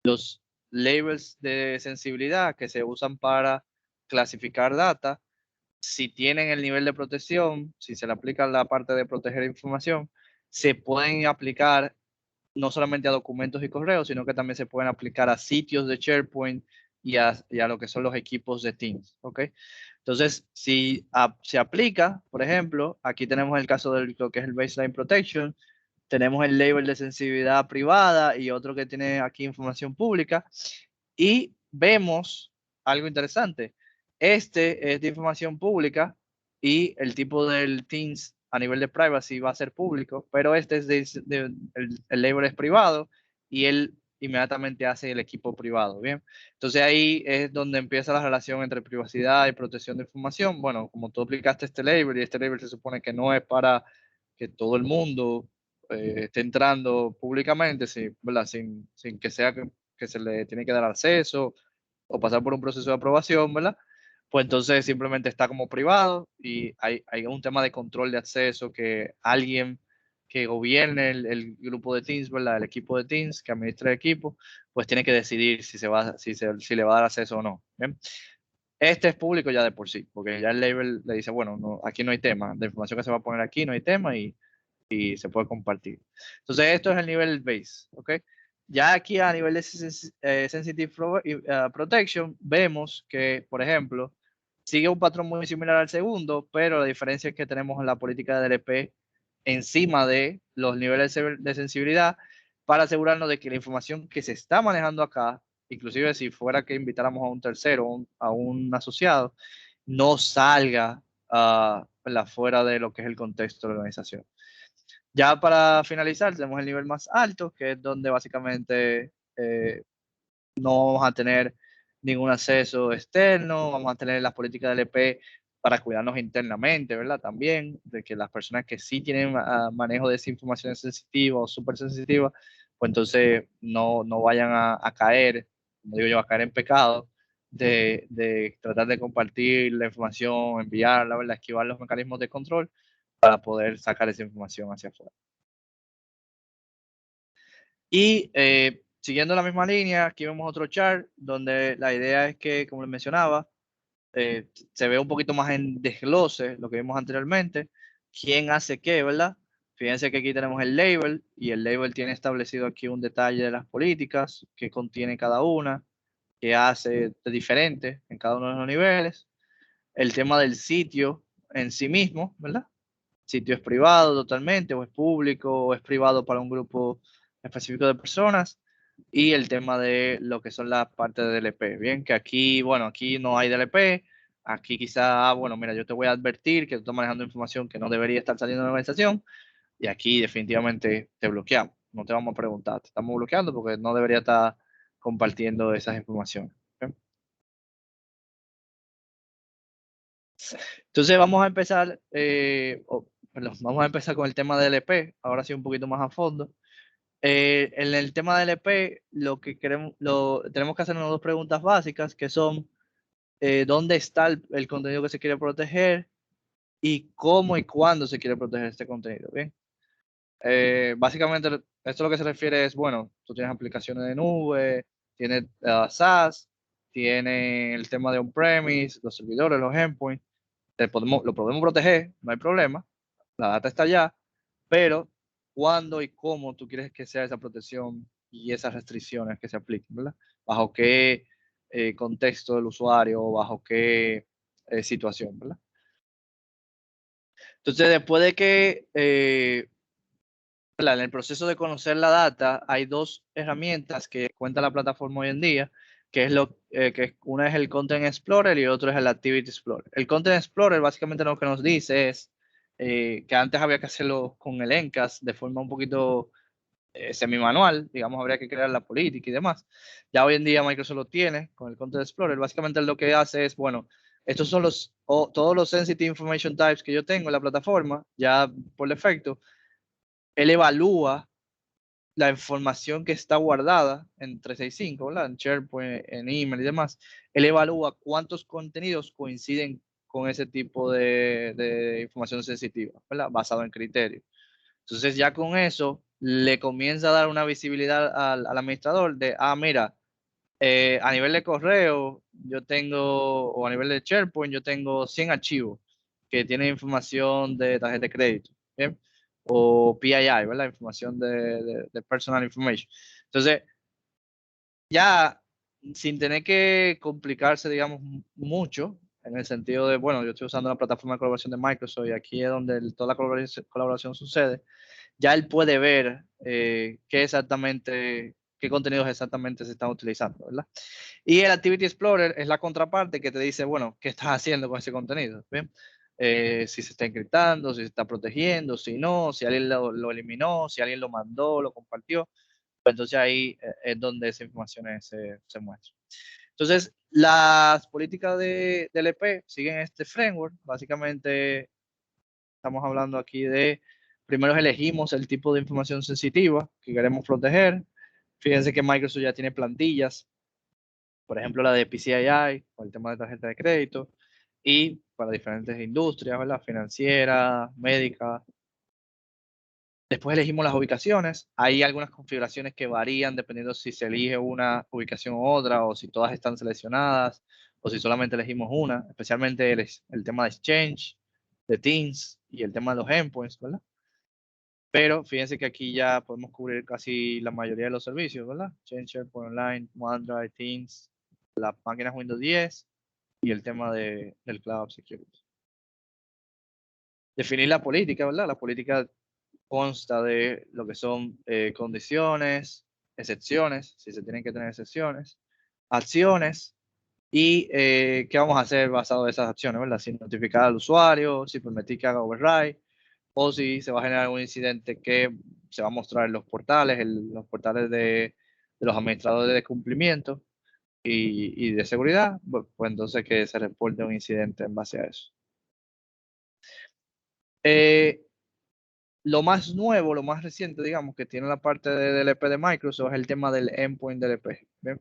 los labels de sensibilidad que se usan para clasificar data, si tienen el nivel de protección, si se le aplica la parte de proteger información, se pueden aplicar no solamente a documentos y correos, sino que también se pueden aplicar a sitios de SharePoint y a lo que son los equipos de Teams, ¿ok? Entonces, si se aplica, por ejemplo, aquí tenemos el caso de lo que es el Baseline Protection, tenemos el label de sensibilidad privada y otro que tiene aquí información pública, y vemos algo interesante. Este es de información pública y el tipo del Teams a nivel de privacy va a ser público, pero este es el label es privado y él inmediatamente hace el equipo privado, ¿bien? Entonces ahí es donde empieza la relación entre privacidad y protección de información. Bueno, como tú aplicaste este label y este label se supone que no es para que todo el mundo esté entrando públicamente, ¿verdad? Sin que sea que se le tiene que dar acceso o pasar por un proceso de aprobación, ¿verdad? Pues entonces simplemente está como privado y hay un tema de control de acceso que alguien que gobierne el grupo de Teams, ¿verdad? El equipo de Teams, que administra el equipo, pues tiene que decidir si le va a dar acceso o no. ¿Bien? Este es público ya de por sí, porque ya el label le dice, bueno, no, aquí no hay tema, la información que se va a poner aquí no hay tema y se puede compartir. Entonces esto es el nivel base, ¿ok? Ya aquí a nivel de Sensitive Protection vemos que, por ejemplo, sigue un patrón muy similar al segundo, pero la diferencia es que tenemos la política de DLP encima de los niveles de sensibilidad para asegurarnos de que la información que se está manejando acá, inclusive si fuera que invitáramos a un tercero, a un asociado, no salga fuera de lo que es el contexto de la organización. Ya para finalizar, tenemos el nivel más alto, que es donde básicamente no vamos a tener ningún acceso externo, vamos a tener las políticas del EP para cuidarnos internamente, ¿verdad? También, de que las personas que sí tienen manejo de esa información sensitiva o súper sensitiva, pues entonces no vayan a caer como digo yo, a caer en pecado de tratar de compartir la información, enviarla, ¿verdad? Esquivar los mecanismos de control para poder sacar esa información hacia afuera. Y siguiendo la misma línea, aquí vemos otro chart donde la idea es que, como les mencionaba, se ve un poquito más en desglose lo que vimos anteriormente, quién hace qué, ¿verdad? Fíjense que aquí tenemos el label y el label tiene establecido aquí un detalle de las políticas, qué contiene cada una, qué hace de diferente en cada uno de los niveles, el tema del sitio en sí mismo, ¿verdad? Sitio es privado totalmente, o es público, o es privado para un grupo específico de personas, y el tema de lo que son las partes de DLP. Bien, que aquí, bueno, aquí no hay DLP, aquí quizá, bueno, mira, yo te voy a advertir que tú estás manejando información que no debería estar saliendo de la organización, y aquí definitivamente te bloqueamos, no te vamos a preguntar, te estamos bloqueando porque no debería estar compartiendo esas informaciones. ¿Okay? Entonces vamos a empezar, perdón, vamos a empezar con el tema de LP, ahora sí un poquito más a fondo. En el tema de LP, lo que queremos, tenemos que hacernos dos preguntas básicas, que son dónde está el contenido que se quiere proteger y cómo y cuándo se quiere proteger este contenido. Bien, básicamente esto lo que se refiere es, bueno, tú tienes aplicaciones de nube, tienes SaaS, tienes el tema de on-premise, los servidores, los endpoints, lo podemos proteger, no hay problema, la data está allá, pero cuándo y cómo tú quieres que sea esa protección y esas restricciones que se apliquen, ¿verdad? Bajo qué contexto del usuario o bajo qué situación, ¿verdad? Entonces, después de que en el proceso de conocer la data, hay dos herramientas que cuenta la plataforma hoy en día, que es que una es el Content Explorer y otro es el Activity Explorer. El Content Explorer básicamente lo que nos dice es que antes había que hacerlo con el ENCAS de forma un poquito semi-manual, digamos, habría que crear la política y demás. Ya hoy en día Microsoft lo tiene con el Content Explorer. Básicamente lo que hace es, bueno, estos son todos los Sensitive Information Types que yo tengo en la plataforma, ya por defecto, él evalúa la información que está guardada en 365, ¿verdad? En SharePoint, en email y demás. Él evalúa cuántos contenidos coinciden con ese tipo de información sensitiva, ¿verdad? Basado en criterios. Entonces ya con eso le comienza a dar una visibilidad al administrador de, mira, a nivel de correo yo tengo, o a nivel de SharePoint yo tengo 100 archivos que tienen información de tarjeta de crédito, ¿bien? O PII, ¿verdad? Información de personal information. Entonces, ya sin tener que complicarse, digamos, mucho, en el sentido de, bueno, yo estoy usando la plataforma de colaboración de Microsoft y aquí es donde toda la colaboración sucede, ya él puede ver qué contenidos exactamente se están utilizando, ¿verdad? Y el Activity Explorer es la contraparte que te dice, bueno, ¿qué estás haciendo con ese contenido? ¿Bien? Si se está encriptando, si se está protegiendo, si no, si alguien lo eliminó, si alguien lo mandó, lo compartió. Pues entonces ahí es donde esa información se muestra. Entonces, las políticas de LP siguen este framework. Básicamente, estamos hablando aquí de, primero elegimos el tipo de información sensitiva que queremos proteger. Fíjense que Microsoft ya tiene plantillas, por ejemplo, la de PCII, o el tema de tarjeta de crédito, y para diferentes industrias, ¿verdad? Financiera, médica. Después elegimos las ubicaciones. Hay algunas configuraciones que varían dependiendo si se elige una ubicación u otra, o si todas están seleccionadas, o si solamente elegimos una, especialmente el tema de Exchange, de Teams y el tema de los endpoints, ¿verdad? Pero fíjense que aquí ya podemos cubrir casi la mayoría de los servicios, ¿verdad? Exchange, SharePoint Online, OneDrive, Teams, las máquinas Windows 10 y el tema del Cloud Security. Definir la política, ¿verdad? La política consta de lo que son condiciones, excepciones, si se tienen que tener excepciones, acciones y qué vamos a hacer basado en esas acciones, ¿verdad? Si notificar al usuario, si permitir que haga override o si se va a generar un incidente que se va a mostrar en los portales, los portales de los administradores de cumplimiento y de seguridad, pues entonces que se reporte un incidente en base a eso. Eh, Lo más nuevo, lo más reciente, digamos, que tiene la parte de DLP de Microsoft es el tema del endpoint DLP. ¿Bien?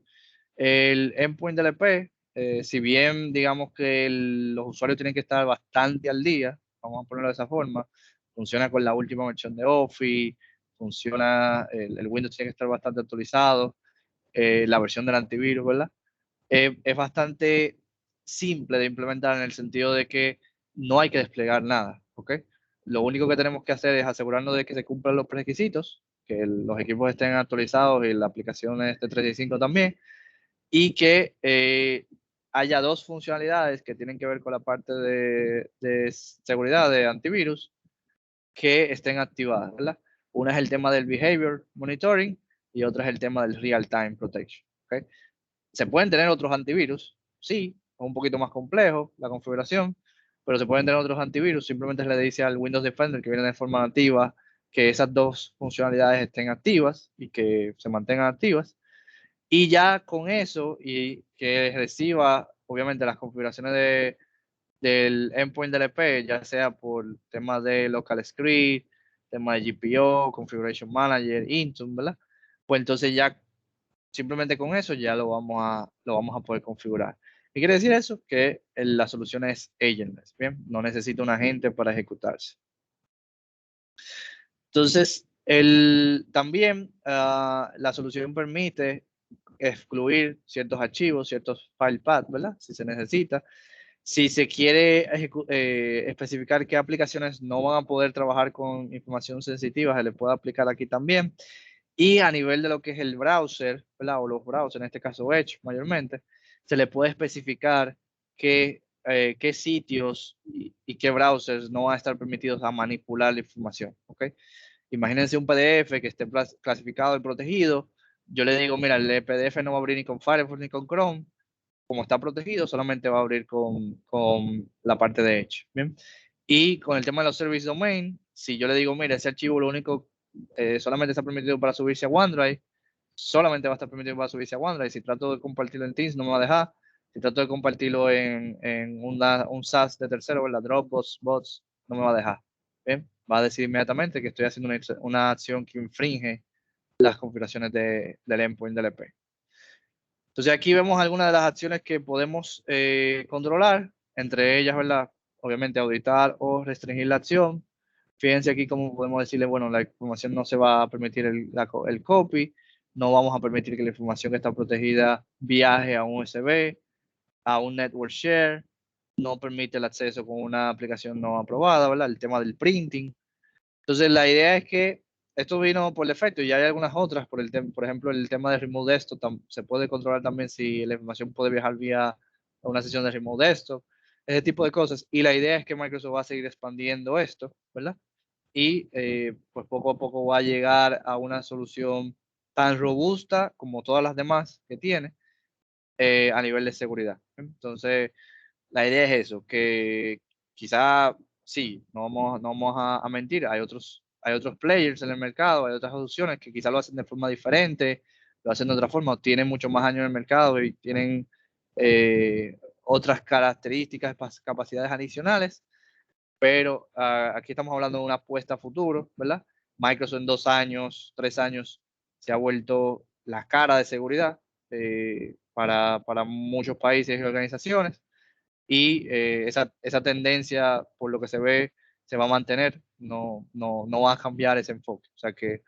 El endpoint DLP, si bien digamos que los usuarios tienen que estar bastante al día, vamos a ponerlo de esa forma, funciona con la última versión de Office, funciona, el Windows tiene que estar bastante actualizado, la versión del antivirus, ¿verdad? Es bastante simple de implementar en el sentido de que no hay que desplegar nada, ¿ok? Lo único que tenemos que hacer es asegurarnos de que se cumplan los requisitos, que los equipos estén actualizados y la aplicación esté 365 también, y que haya dos funcionalidades que tienen que ver con la parte de seguridad de antivirus que estén activadas, ¿verdad? Una es el tema del behavior monitoring y otra es el tema del real time protection, ¿ok? Se pueden tener otros antivirus, sí, es un poquito más complejo la configuración, pero se pueden tener otros antivirus. Simplemente le dice al Windows Defender que viene de forma nativa que esas dos funcionalidades estén activas y que se mantengan activas. Y ya con eso y que reciba, obviamente, las configuraciones del endpoint DLP, ya sea por temas de local script, tema de GPO, configuration manager, Intune, ¿verdad? Pues entonces ya simplemente con eso ya lo vamos a poder configurar. ¿Qué quiere decir eso? Que la solución es agentless, ¿bien? No necesita un agente para ejecutarse. Entonces, también la solución permite excluir ciertos archivos, ciertos file paths, ¿verdad? Si se necesita. Si se quiere especificar qué aplicaciones no van a poder trabajar con información sensitiva, se le puede aplicar aquí también. Y a nivel de lo que es el browser, ¿verdad? O los browsers, en este caso Edge mayormente, se le puede especificar qué sitios y qué browsers no van a estar permitidos a manipular la información, ¿ok? Imagínense un PDF que esté clasificado y protegido. Yo le digo, mira, el PDF no va a abrir ni con Firefox ni con Chrome. Como está protegido, solamente va a abrir con la parte de Edge. ¿Bien? Y con el tema de los service domain, si yo le digo, mira, ese archivo lo único solamente está permitido para subirse a OneDrive, solamente va a estar permitido para subirse a OneDrive. Si trato de compartirlo en Teams, no me va a dejar. Si trato de compartirlo en un SaaS de tercero, en la Dropbox, Bots, no me va a dejar. ¿Bien? Va a decir inmediatamente que estoy haciendo una acción que infringe las configuraciones del endpoint del EP. Entonces aquí vemos algunas de las acciones que podemos controlar, entre ellas, ¿verdad? Obviamente auditar o restringir la acción. Fíjense aquí cómo podemos decirle, bueno, la información no se va a permitir el copy, no vamos a permitir que la información que está protegida viaje a un USB, a un network share, no permite el acceso con una aplicación no aprobada, ¿verdad? El tema del printing. Entonces la idea es que esto vino por defecto y hay algunas otras, por ejemplo, el tema de Remote Desktop se puede controlar también si la información puede viajar vía una sesión de Remote Desktop, ese tipo de cosas. Y la idea es que Microsoft va a seguir expandiendo esto, ¿verdad? Y pues poco a poco va a llegar a una solución tan robusta como todas las demás que tiene a nivel de seguridad. Entonces, la idea es eso, que quizá sí, no vamos a mentir, hay otros players en el mercado, hay otras opciones que quizá lo hacen de forma diferente, lo hacen de otra forma, o tienen mucho más años en el mercado y tienen otras características, capacidades adicionales, pero aquí estamos hablando de una apuesta a futuro, ¿verdad? Microsoft en 2 años, 3 años, se ha vuelto la cara de seguridad para muchos países y organizaciones y esa tendencia, por lo que se ve, se va a mantener, no va a cambiar ese enfoque. O sea que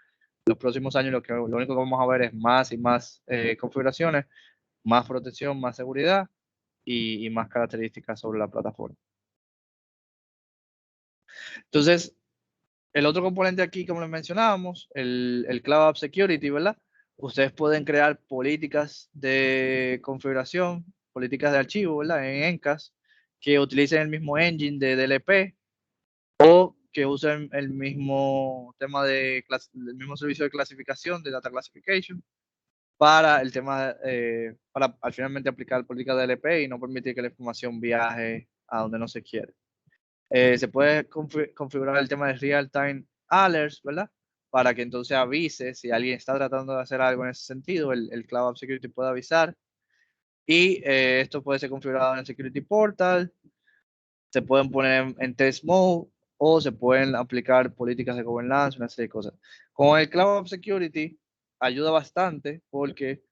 los próximos años lo único que vamos a ver es más y más configuraciones, más protección, más seguridad y más características sobre la plataforma. Entonces, el otro componente aquí, como les mencionábamos, el Cloud App Security, ¿verdad? Ustedes pueden crear políticas de configuración, políticas de archivo, ¿verdad? En Encas, que utilicen el mismo engine de DLP o que usen el mismo tema el mismo servicio de clasificación, de Data Classification, para el tema, para al finalmente aplicar política de DLP y no permitir que la información viaje a donde no se quiere. Se puede configurar el tema de real-time alerts, ¿verdad? Para que entonces avise si alguien está tratando de hacer algo en ese sentido, el Cloud App Security puede avisar. Y esto puede ser configurado en el Security Portal, se pueden poner en test mode o se pueden aplicar políticas de gobernanza, una serie de cosas. Con el Cloud App Security ayuda bastante porque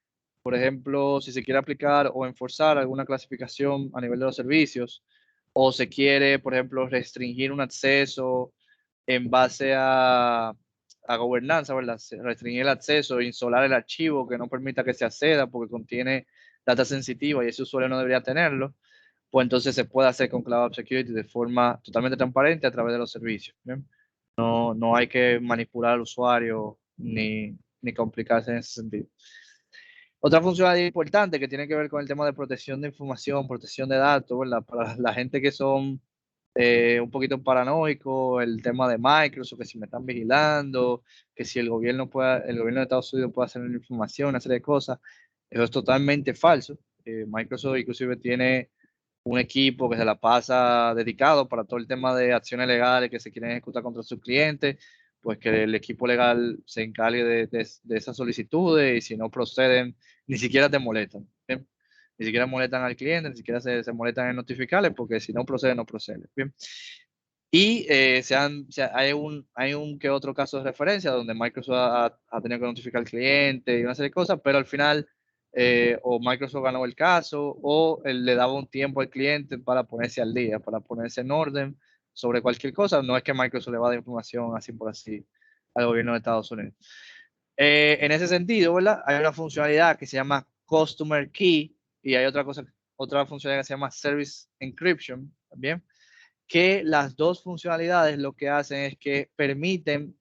por ejemplo, si se quiere aplicar o enforzar alguna clasificación a nivel de los servicios, o se quiere, por ejemplo, restringir un acceso en base a gobernanza, ¿verdad? Restringir el acceso, insolar el archivo que no permita que se acceda porque contiene data sensitiva y ese usuario no debería tenerlo, pues entonces se puede hacer con Cloud App Security de forma totalmente transparente a través de los servicios. ¿Bien? No hay que manipular al usuario ni complicarse en ese sentido. Otra funcionalidad importante que tiene que ver con el tema de protección de información, protección de datos, ¿verdad? Para la gente que son un poquito paranoicos, el tema de Microsoft, que si me están vigilando, que si el gobierno de Estados Unidos puede hacer información, una serie de cosas. Eso es totalmente falso. Microsoft inclusive tiene un equipo que se la pasa dedicado para todo el tema de acciones legales que se quieren ejecutar contra sus clientes, pues que el equipo legal se encargue de esas solicitudes y si no proceden, ni siquiera te molestan. ¿Bien? Ni siquiera molestan al cliente, ni siquiera se molestan en notificarles, porque si no procede, no procede. ¿Bien? Y hay un que otro caso de referencia donde Microsoft ha tenido que notificar al cliente y una serie de cosas, pero al final o Microsoft ganó el caso o él le daba un tiempo al cliente para ponerse al día, para ponerse en orden sobre cualquier cosa. No es que Microsoft le va a dar información así por así al gobierno de Estados Unidos. En ese sentido, ¿verdad? Hay una funcionalidad que se llama Customer Key y hay otra funcionalidad que se llama Service Encryption también, que las dos funcionalidades lo que hacen es que permiten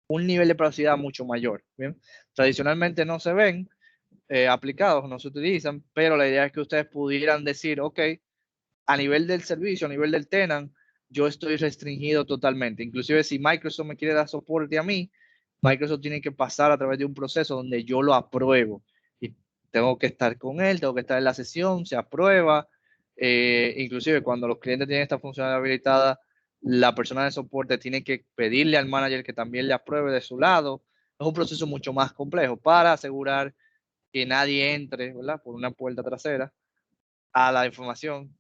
un nivel de privacidad mucho mayor. ¿Bien? Tradicionalmente no se ven aplicados, no se utilizan, pero la idea es que ustedes pudieran decir, ok, a nivel del servicio, a nivel del tenant, yo estoy restringido totalmente. Inclusive si Microsoft me quiere dar soporte a mí, Microsoft tiene que pasar a través de un proceso donde yo lo apruebo y tengo que estar con él, tengo que estar en la sesión, se aprueba. Inclusive cuando los clientes tienen esta funcionalidad habilitada, la persona de soporte tiene que pedirle al manager que también le apruebe de su lado. Es un proceso mucho más complejo para asegurar que nadie entre, ¿verdad? Por una puerta trasera a la información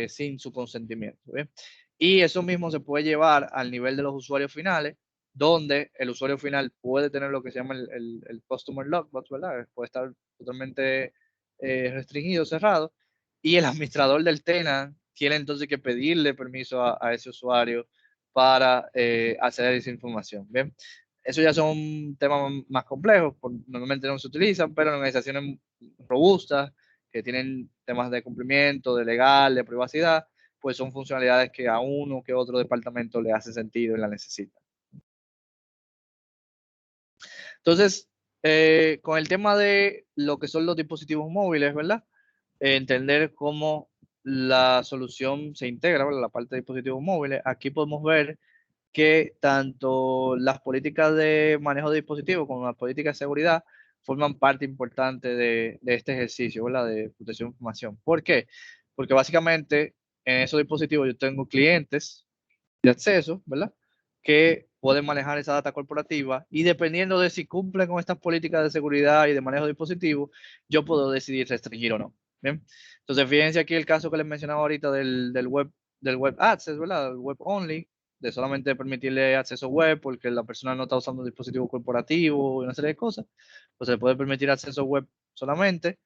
sin su consentimiento. ¿Bien? Y eso mismo se puede llevar al nivel de los usuarios finales, donde el usuario final puede tener lo que se llama el Customer Lockbox, ¿verdad? Puede estar totalmente restringido, cerrado, y el administrador del tenant tiene entonces que pedirle permiso a ese usuario para acceder a esa información. ¿Bien? Eso ya son temas más complejos, normalmente no se utilizan, pero en organizaciones robustas que tienen temas de cumplimiento, de legal, de privacidad, pues son funcionalidades que a uno que otro departamento le hace sentido y la necesita. Entonces, con el tema de lo que son los dispositivos móviles, ¿verdad? Entender cómo la solución se integra, ¿verdad? La parte de dispositivos móviles. Aquí podemos ver que tanto las políticas de manejo de dispositivos como las políticas de seguridad forman parte importante de este ejercicio, ¿verdad? De protección de información. ¿Por qué? Porque básicamente en esos dispositivos yo tengo clientes de acceso, ¿verdad? Que pueden manejar esa data corporativa y dependiendo de si cumplen con estas políticas de seguridad y de manejo de dispositivos, yo puedo decidir restringir o no. ¿Bien? Entonces, fíjense aquí el caso que les mencionaba ahorita del web access, ¿verdad? El web only, de solamente permitirle acceso web porque la persona no está usando un dispositivo corporativo y una serie de cosas, pues se le puede permitir acceso web solamente.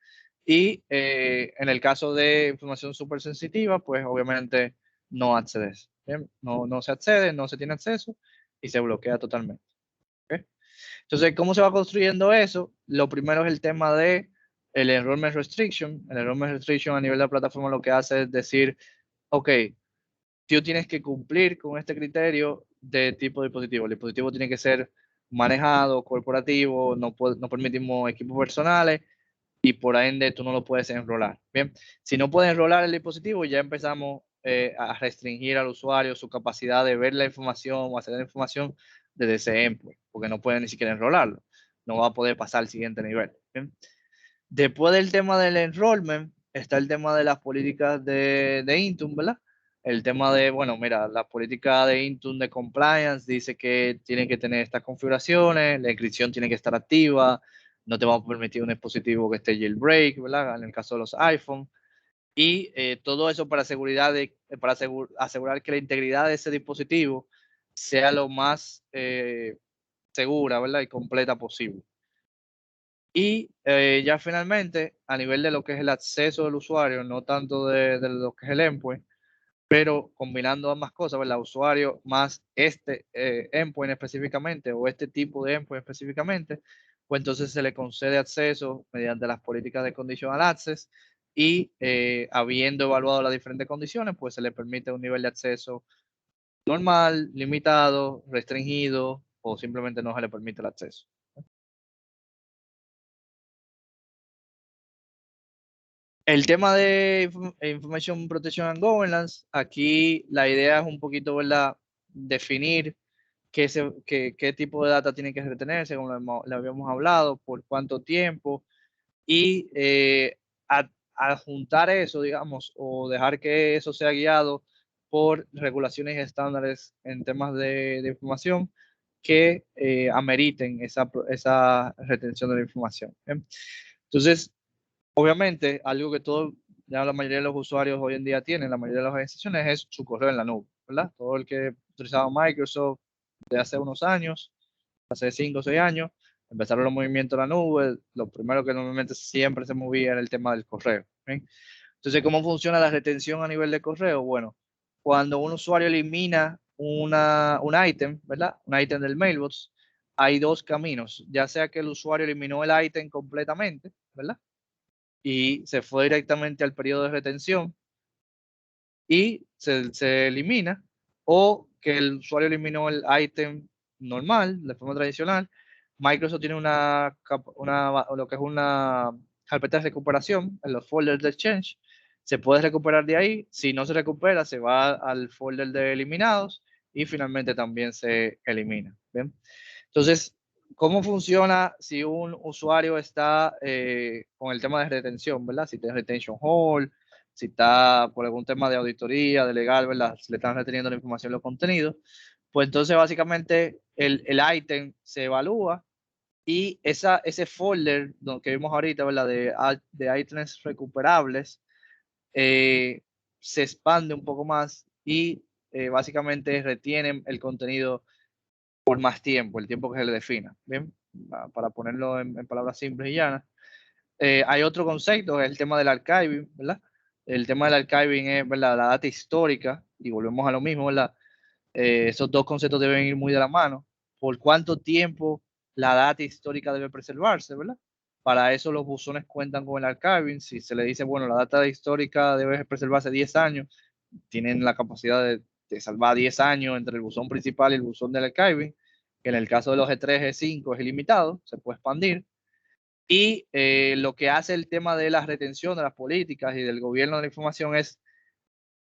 Y en el caso de información súper sensitiva, pues obviamente no accedes. ¿Bien? No se accede, no se tiene acceso y se bloquea totalmente. ¿Okay? Entonces, ¿cómo se va construyendo eso? Lo primero es el tema de el enrollment restriction. El enrollment restriction a nivel de la plataforma lo que hace es decir, ok, tú tienes que cumplir con este criterio de tipo de dispositivo. El dispositivo tiene que ser manejado, corporativo, no permitimos equipos personales y por ende tú no lo puedes enrolar. Bien, si no puedes enrolar el dispositivo, ya empezamos a restringir al usuario su capacidad de ver la información o acceder a la información desde ese endpoint, porque no puede ni siquiera enrolarlo. No va a poder pasar al siguiente nivel. Bien. Después del tema del enrollment, está el tema de las políticas de Intune, ¿verdad? El tema de, bueno, mira, la política de Intune de compliance dice que tienen que tener estas configuraciones, la inscripción tiene que estar activa, no te vamos a permitir un dispositivo que esté jailbreak, ¿verdad? En el caso de los iPhone. Y todo eso para, para asegurar que la integridad de ese dispositivo sea lo más segura, ¿verdad? Y completa posible. Y ya finalmente, a nivel de lo que es el acceso del usuario, no tanto de lo que es el endpoint, pero combinando ambas cosas, ¿verdad? Usuario más este endpoint específicamente o este tipo de endpoint específicamente, pues entonces se le concede acceso mediante las políticas de conditional access y habiendo evaluado las diferentes condiciones, pues se le permite un nivel de acceso normal, limitado, restringido o simplemente no se le permite el acceso. El tema de Information Protection and Governance, aquí la idea es un poquito, ¿verdad? Definir qué tipo de data tiene que retenerse, como lo habíamos hablado, por cuánto tiempo, y adjuntar eso, digamos, o dejar que eso sea guiado por regulaciones y estándares en temas de información que ameriten esa retención de la información. ¿Bien? Entonces, obviamente, algo que ya la mayoría de los usuarios hoy en día tienen, la mayoría de las organizaciones, es su correo en la nube, ¿verdad? Todo el que utilizaba Microsoft de hace unos años, hace 5 o 6 años, empezaron los movimientos en la nube, lo primero que normalmente siempre se movía era el tema del correo. ¿Sí? Entonces, ¿cómo funciona la retención a nivel de correo? Bueno, cuando un usuario elimina un ítem, ¿verdad? Un ítem del mailbox, hay dos caminos, ya sea que el usuario eliminó el ítem completamente, ¿verdad? Y se fue directamente al periodo de retención y se elimina, o que el usuario eliminó el ítem normal, de forma tradicional. Microsoft tiene lo que es una carpeta de recuperación en los folders de Exchange. Se puede recuperar de ahí. Si no se recupera, se va al folder de eliminados y finalmente también se elimina. ¿Bien? Entonces, ¿cómo funciona si un usuario está con el tema de retención, ¿verdad? Si tiene retention hold, si está por algún tema de auditoría, de legal, ¿verdad? Si le están reteniendo la información, los contenidos, pues entonces básicamente el ítem se evalúa y ese folder que vimos ahorita, ¿verdad? De ítems recuperables, se expande un poco más y básicamente retienen el contenido por más tiempo, el tiempo que se le defina. Bien, para ponerlo en palabras simples y llanas. Hay otro concepto, el tema del archiving, ¿verdad? El tema del archiving es, ¿verdad? La data histórica, y volvemos a lo mismo, ¿verdad? Esos dos conceptos deben ir muy de la mano. ¿Por cuánto tiempo la data histórica debe preservarse, ¿verdad? Para eso los buzones cuentan con el archiving. Si se le dice, bueno, la data histórica debe preservarse 10 años, tienen la capacidad de salvar 10 años entre el buzón principal y el buzón del archiving, que en el caso de los G3, G5 es ilimitado, se puede expandir. Y lo que hace el tema de la retención de las políticas y del gobierno de la información es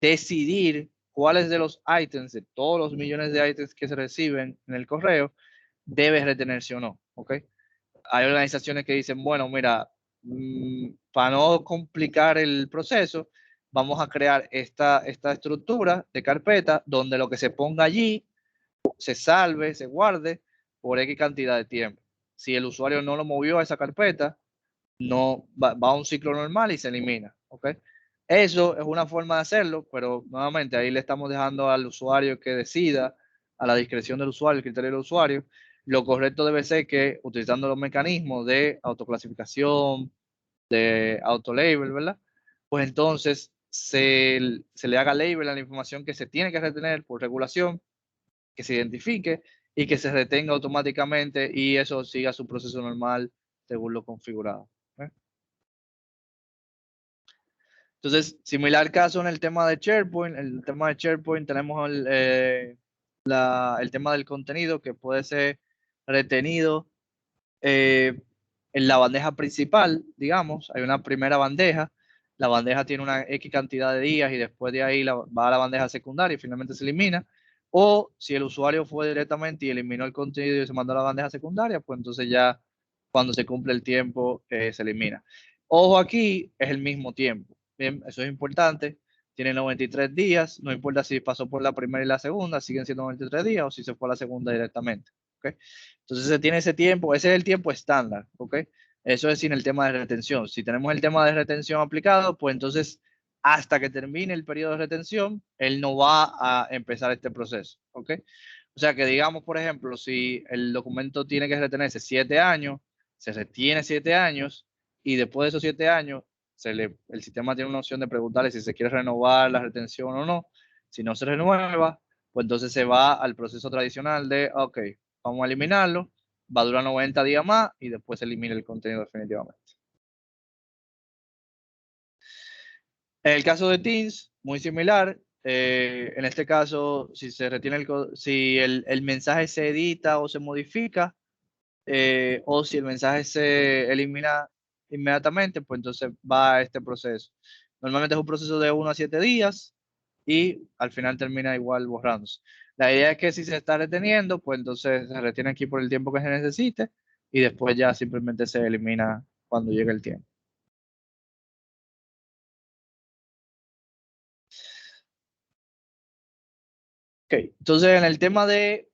decidir cuáles de los ítems, de todos los millones de ítems que se reciben en el correo, debe retenerse o no. ¿Ok? Hay organizaciones que dicen, bueno, mira, para no complicar el proceso, vamos a crear esta estructura de carpeta donde lo que se ponga allí se salve, se guarde por X cantidad de tiempo. Si el usuario no lo movió a esa carpeta, no va a un ciclo normal y se elimina. ¿Ok? Eso es una forma de hacerlo, pero nuevamente ahí le estamos dejando al usuario que decida, a la discreción del usuario, el criterio del usuario. Lo correcto debe ser que utilizando los mecanismos de autoclasificación, de autolabel, ¿verdad? Pues entonces se le haga label a la información que se tiene que retener por regulación, que se identifique y que se retenga automáticamente y eso siga su proceso normal según lo configurado. ¿Eh? Entonces, similar caso en el tema de SharePoint, el tema de SharePoint tenemos el tema del contenido que puede ser retenido en la bandeja principal, digamos, hay una primera bandeja, la bandeja tiene una X cantidad de días y después de ahí va a la bandeja secundaria y finalmente se elimina. O si el usuario fue directamente y eliminó el contenido y se mandó a la bandeja secundaria, pues entonces ya cuando se cumple el tiempo se elimina. Ojo, aquí es el mismo tiempo. Bien, eso es importante. Tiene 93 días, no importa si pasó por la primera y la segunda, siguen siendo 93 días o si se fue a la segunda directamente. ¿Okay? Entonces se tiene ese tiempo, ese es el tiempo estándar. ¿Ok? Eso es sin el tema de retención. Si tenemos el tema de retención aplicado, pues entonces hasta que termine el periodo de retención, él no va a empezar este proceso. ¿Ok? O sea que digamos, por ejemplo, si el documento tiene que retenerse 7 años, se retiene 7 años y después de esos 7 años el sistema tiene una opción de preguntarle si se quiere renovar la retención o no. Si no se renueva, pues entonces se va al proceso tradicional de, ok, vamos a eliminarlo, va a durar 90 días más y después se elimina el contenido definitivamente. En el caso de Teams, muy similar. En este caso, si se retiene si el mensaje se edita o se modifica, o si el mensaje se elimina inmediatamente, pues entonces va a este proceso. Normalmente es un proceso de 1 a 7 días y al final termina igual borrándose. La idea es que si se está reteniendo, pues entonces se retiene aquí por el tiempo que se necesite y después ya simplemente se elimina cuando llegue el tiempo. Ok, entonces en el tema de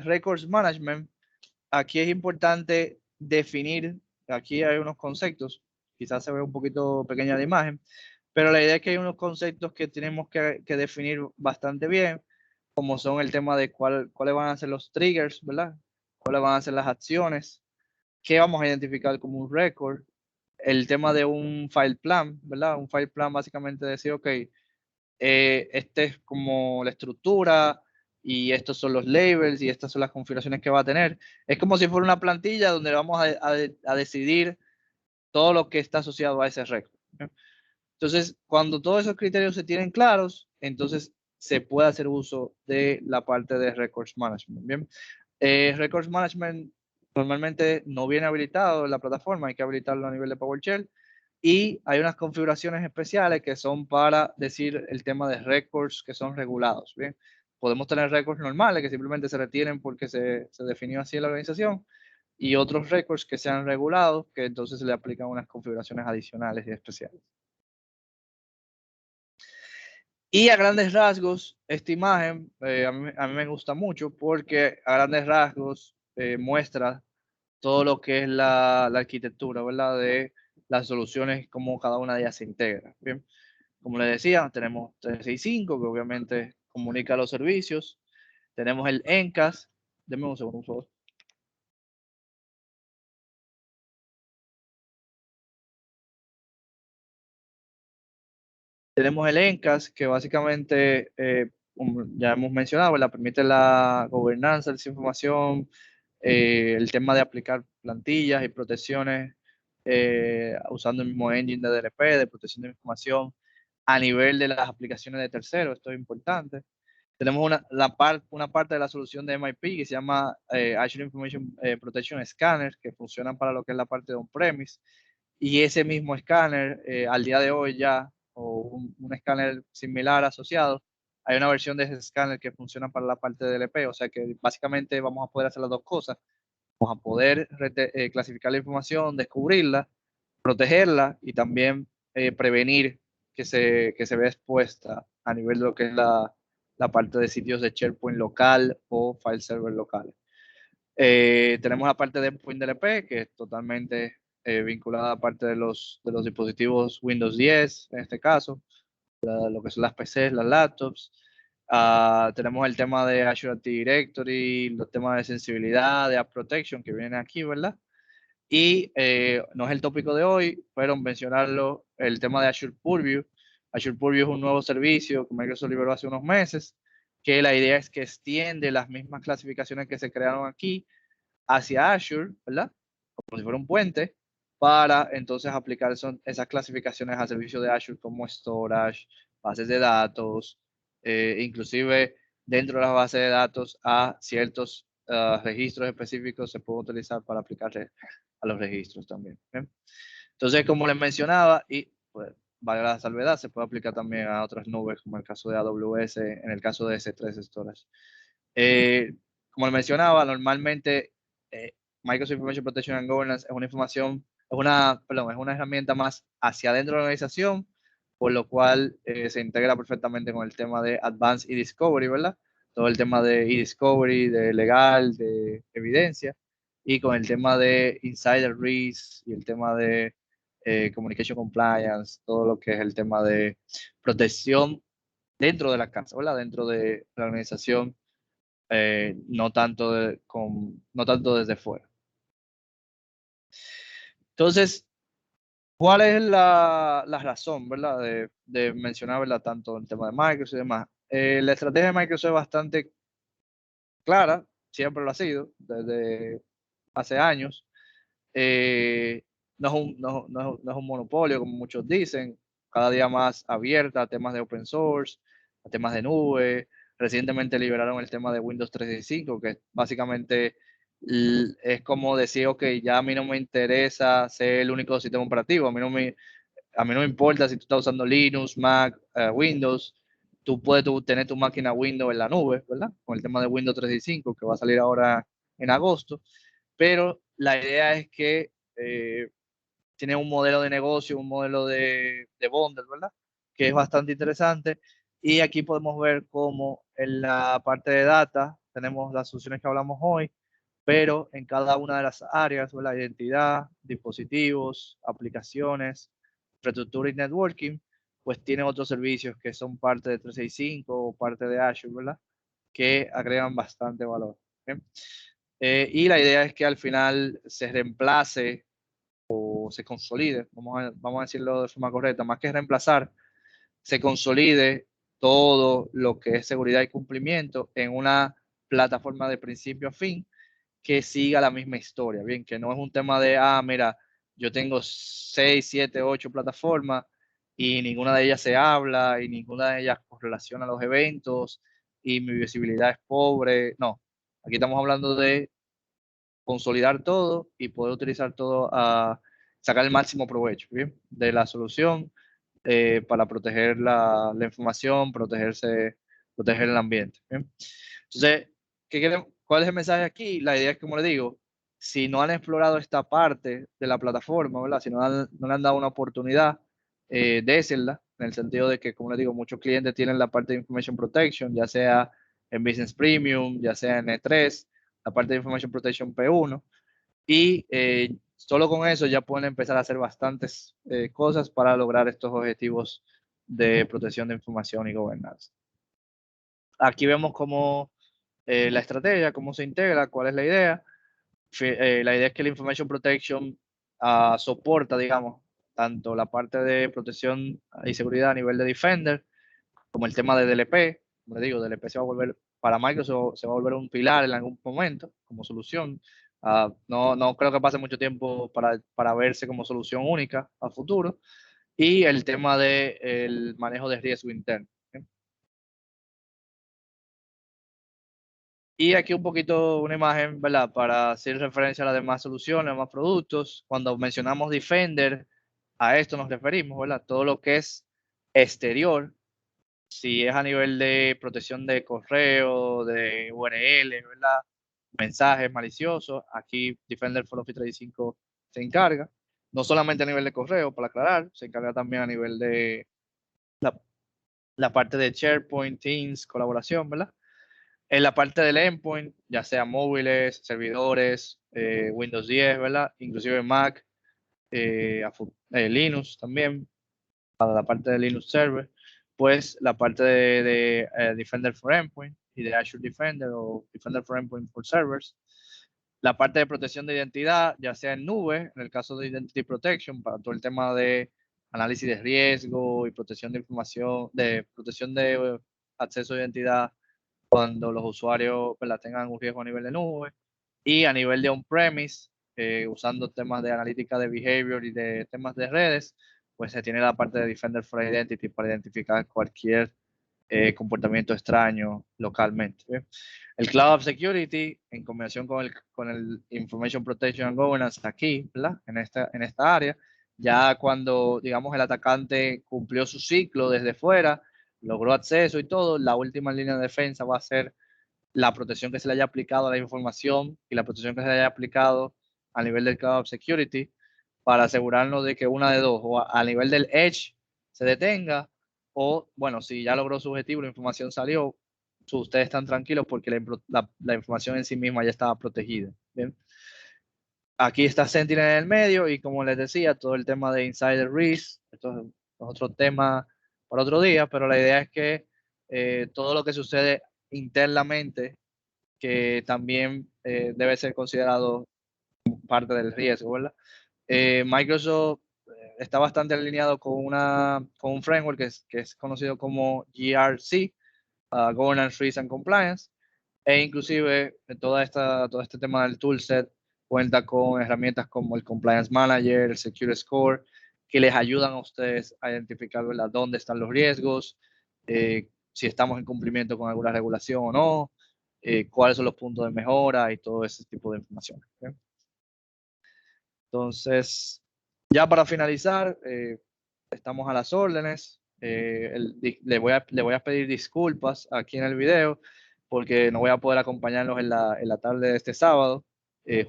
Records Management, aquí es importante definir, aquí hay unos conceptos, quizás se ve un poquito pequeña la imagen, pero la idea es que hay unos conceptos que tenemos que definir bastante bien, como son el tema de cuáles van a ser los triggers, ¿verdad? Cuáles van a ser las acciones, qué vamos a identificar como un record, el tema de un file plan, ¿verdad? Un file plan básicamente decir, ok, esta es como la estructura y estos son los labels y estas son las configuraciones que va a tener. Es como si fuera una plantilla donde vamos a decidir todo lo que está asociado a ese record. Entonces, cuando todos esos criterios se tienen claros, entonces se puede hacer uso de la parte de Records Management. Bien, Records Management normalmente no viene habilitado en la plataforma, hay que habilitarlo a nivel de PowerShell. Y hay unas configuraciones especiales que son para decir el tema de records que son regulados. Bien, podemos tener records normales que simplemente se retienen porque se definió así en la organización y otros records que sean regulados que entonces se le aplican unas configuraciones adicionales y especiales. Y a grandes rasgos, esta imagen a mí me gusta mucho porque a grandes rasgos muestra todo lo que es la arquitectura, ¿verdad? De las soluciones, cómo cada una de ellas se integra. Bien, como les decía, tenemos 365, que obviamente comunica los servicios. Tenemos el ENCAS. Denme un segundo, por favor. Tenemos el ENCAS, que básicamente, como ya hemos mencionado, ¿verdad? Permite la gobernanza de esa información, el tema de aplicar plantillas y protecciones usando el mismo engine de DLP, de protección de información a nivel de las aplicaciones de terceros. Esto es importante. Tenemos una parte de la solución de MIP que se llama Azure Information Protection Scanner, que funciona para lo que es la parte de on-premise. Y ese mismo escáner, al día de hoy ya, o un escáner similar asociado, hay una versión de ese escáner que funciona para la parte de LP. O sea que básicamente vamos a poder hacer las dos cosas. Vamos a poder clasificar la información, descubrirla, protegerla y también prevenir que se vea expuesta a nivel de lo que es la parte de sitios de SharePoint local o file server locales. Tenemos la parte de Endpoint DLP, que es totalmente vinculada a parte de los dispositivos Windows 10, en este caso, lo que son las PCs, las laptops. Tenemos el tema de Azure Active Directory, los temas de sensibilidad, de App Protection que vienen aquí, ¿verdad? Y no es el tópico de hoy, pero mencionarlo, el tema de Azure Purview. Azure Purview es un nuevo servicio que Microsoft liberó hace unos meses, que la idea es que extiende las mismas clasificaciones que se crearon aquí hacia Azure, ¿verdad? Como si fuera un puente, para entonces aplicar esas clasificaciones a servicios de Azure como storage, bases de datos, inclusive dentro de las bases de datos a ciertos registros específicos se puede utilizar para aplicarse a los registros también. ¿Bien? Entonces, como les mencionaba, y pues, vale la salvedad, se puede aplicar también a otras nubes, como el caso de AWS, en el caso de S3 Storage. Como les mencionaba, normalmente eh, Microsoft Information Protection and Governance es una información, perdón, es una herramienta más hacia adentro de la organización, por lo cual se integra perfectamente con el tema de Advanced e-Discovery, ¿verdad? Todo el tema de e-Discovery, de legal, de evidencia, y con el tema de Insider Risk y el tema de Communication Compliance, todo lo que es el tema de protección dentro de la casa, ¿verdad? Dentro de la organización, no tanto desde fuera. Entonces, ¿cuál es la razón, verdad, de mencionar, verdad, tanto el tema de Microsoft y demás? La estrategia de Microsoft es bastante clara, siempre lo ha sido, desde hace años. No es no es un monopolio, como muchos dicen, cada día más abierta a temas de open source, a temas de nube. Recientemente liberaron el tema de Windows 365, que básicamente es como decir, ok, ya a mí no me interesa ser el único sistema operativo, a mí no me importa si tú estás usando Linux, Mac, Windows, tú puedes tener tu máquina Windows en la nube, ¿verdad? Con el tema de Windows 365 que va a salir ahora en agosto, pero la idea es que tiene un modelo de negocio, un modelo de bundle, ¿verdad? Que es bastante interesante. Y aquí podemos ver cómo en la parte de data tenemos las soluciones que hablamos hoy, pero en cada una de las áreas, la identidad, dispositivos, aplicaciones, infraestructura y networking, pues tiene otros servicios que son parte de 365 o parte de Azure, ¿verdad? Que agregan bastante valor. ¿Bien? Y la idea es que al final se reemplace o se consolide, vamos a decirlo de forma correcta, más que reemplazar, se consolide todo lo que es seguridad y cumplimiento en una plataforma de principio a fin que siga la misma historia, bien, que no es un tema de, mira, yo tengo 6, 7, 8 plataformas y ninguna de ellas se habla y ninguna de ellas correlaciona los eventos y mi visibilidad es pobre. No, aquí estamos hablando de consolidar todo y poder utilizar todo a sacar el máximo provecho, ¿bien? De la solución para proteger la información, proteger el ambiente. ¿Bien? Entonces, ¿cuál es el mensaje aquí? La idea es, como le digo, si no han explorado esta parte de la plataforma, ¿verdad? Si no le han dado una oportunidad, désenla, en el sentido de que, como le digo, muchos clientes tienen la parte de Information Protection, ya sea en Business Premium, ya sea en E3, la parte de Information Protection P1, y solo con eso ya pueden empezar a hacer bastantes cosas para lograr estos objetivos de protección de información y gobernanza. Aquí vemos cómo la estrategia, cómo se integra, cuál es la idea. La idea es que la Information Protection soporta, digamos, tanto la parte de protección y seguridad a nivel de Defender, como el tema de DLP. Como le digo, DLP se va a volver, para Microsoft, se va a volver un pilar en algún momento como solución. No creo que pase mucho tiempo para verse como solución única a futuro. Y el tema del manejo de riesgo interno. ¿Sí? Y aquí un poquito una imagen, ¿verdad? Para hacer referencia a las demás soluciones, más productos. Cuando mencionamos Defender, a esto nos referimos, ¿verdad? Todo lo que es exterior, si es a nivel de protección de correo, de URL, ¿verdad? Mensajes maliciosos, aquí Defender for Office 365 se encarga. No solamente a nivel de correo, para aclarar, se encarga también a nivel de la parte de SharePoint, Teams, colaboración, ¿verdad? En la parte del endpoint, ya sea móviles, servidores, Windows 10, ¿verdad? Inclusive Mac, Linux también, para la parte de Linux Server, pues la parte de Defender for Endpoint y de Azure Defender o Defender for Endpoint for Servers. La parte de protección de identidad, ya sea en nube, en el caso de Identity Protection, para todo el tema de análisis de riesgo y protección de información, de protección de acceso a identidad cuando los usuarios, ¿verdad?, tengan un riesgo a nivel de nube. Y a nivel de on-premise, usando temas de analítica de behavior y de temas de redes, pues se tiene la parte de Defender for Identity para identificar cualquier comportamiento extraño localmente. ¿Bien? El Cloud App Security, en combinación con el Information Protection and Governance aquí, ¿verdad? En esta área, ya cuando, digamos, el atacante cumplió su ciclo desde fuera, logró acceso y todo, la última línea de defensa va a ser la protección que se le haya aplicado a la información y la protección que se le haya aplicado a nivel del Cloud Security para asegurarnos de que una de dos, o a nivel del Edge se detenga, o bueno, si ya logró su objetivo, la información salió, ustedes están tranquilos porque la información en sí misma ya estaba protegida. ¿Bien? Aquí está Sentinel en el medio y como les decía, todo el tema de Insider Risk, esto es otro tema para otro día, pero la idea es que todo lo que sucede internamente que también debe ser considerado parte del riesgo, ¿verdad? Microsoft está bastante alineado con un framework que es conocido como GRC, Governance, Risk and Compliance, e inclusive todo este tema del toolset cuenta con herramientas como el Compliance Manager, el Secure Score, que les ayudan a ustedes a identificar, ¿verdad?, dónde están los riesgos, si estamos en cumplimiento con alguna regulación o no, cuáles son los puntos de mejora y todo ese tipo de información. ¿Okay? Entonces, ya para finalizar, estamos a las órdenes. Le voy a pedir disculpas aquí en el video porque no voy a poder acompañarlos en la tarde de este sábado.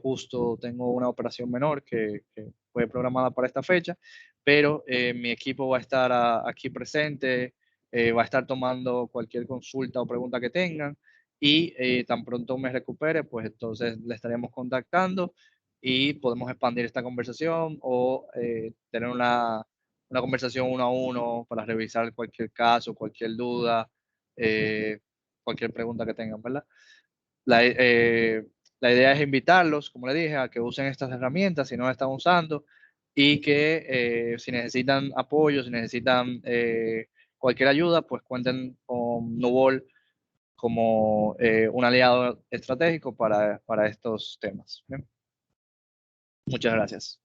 Justo tengo una operación menor que fue programada para esta fecha, pero mi equipo va a estar aquí presente, va a estar tomando cualquier consulta o pregunta que tengan y tan pronto me recupere, pues entonces le estaremos contactando y podemos expandir esta conversación o tener una conversación uno a uno para revisar cualquier caso, cualquier duda, cualquier pregunta que tengan, ¿verdad? La, eh, la idea es invitarlos, como le dije, a que usen estas herramientas si no las están usando y que si necesitan apoyo, si necesitan cualquier ayuda, pues cuenten con Nubol como un aliado estratégico para estos temas. ¿Bien? Muchas gracias.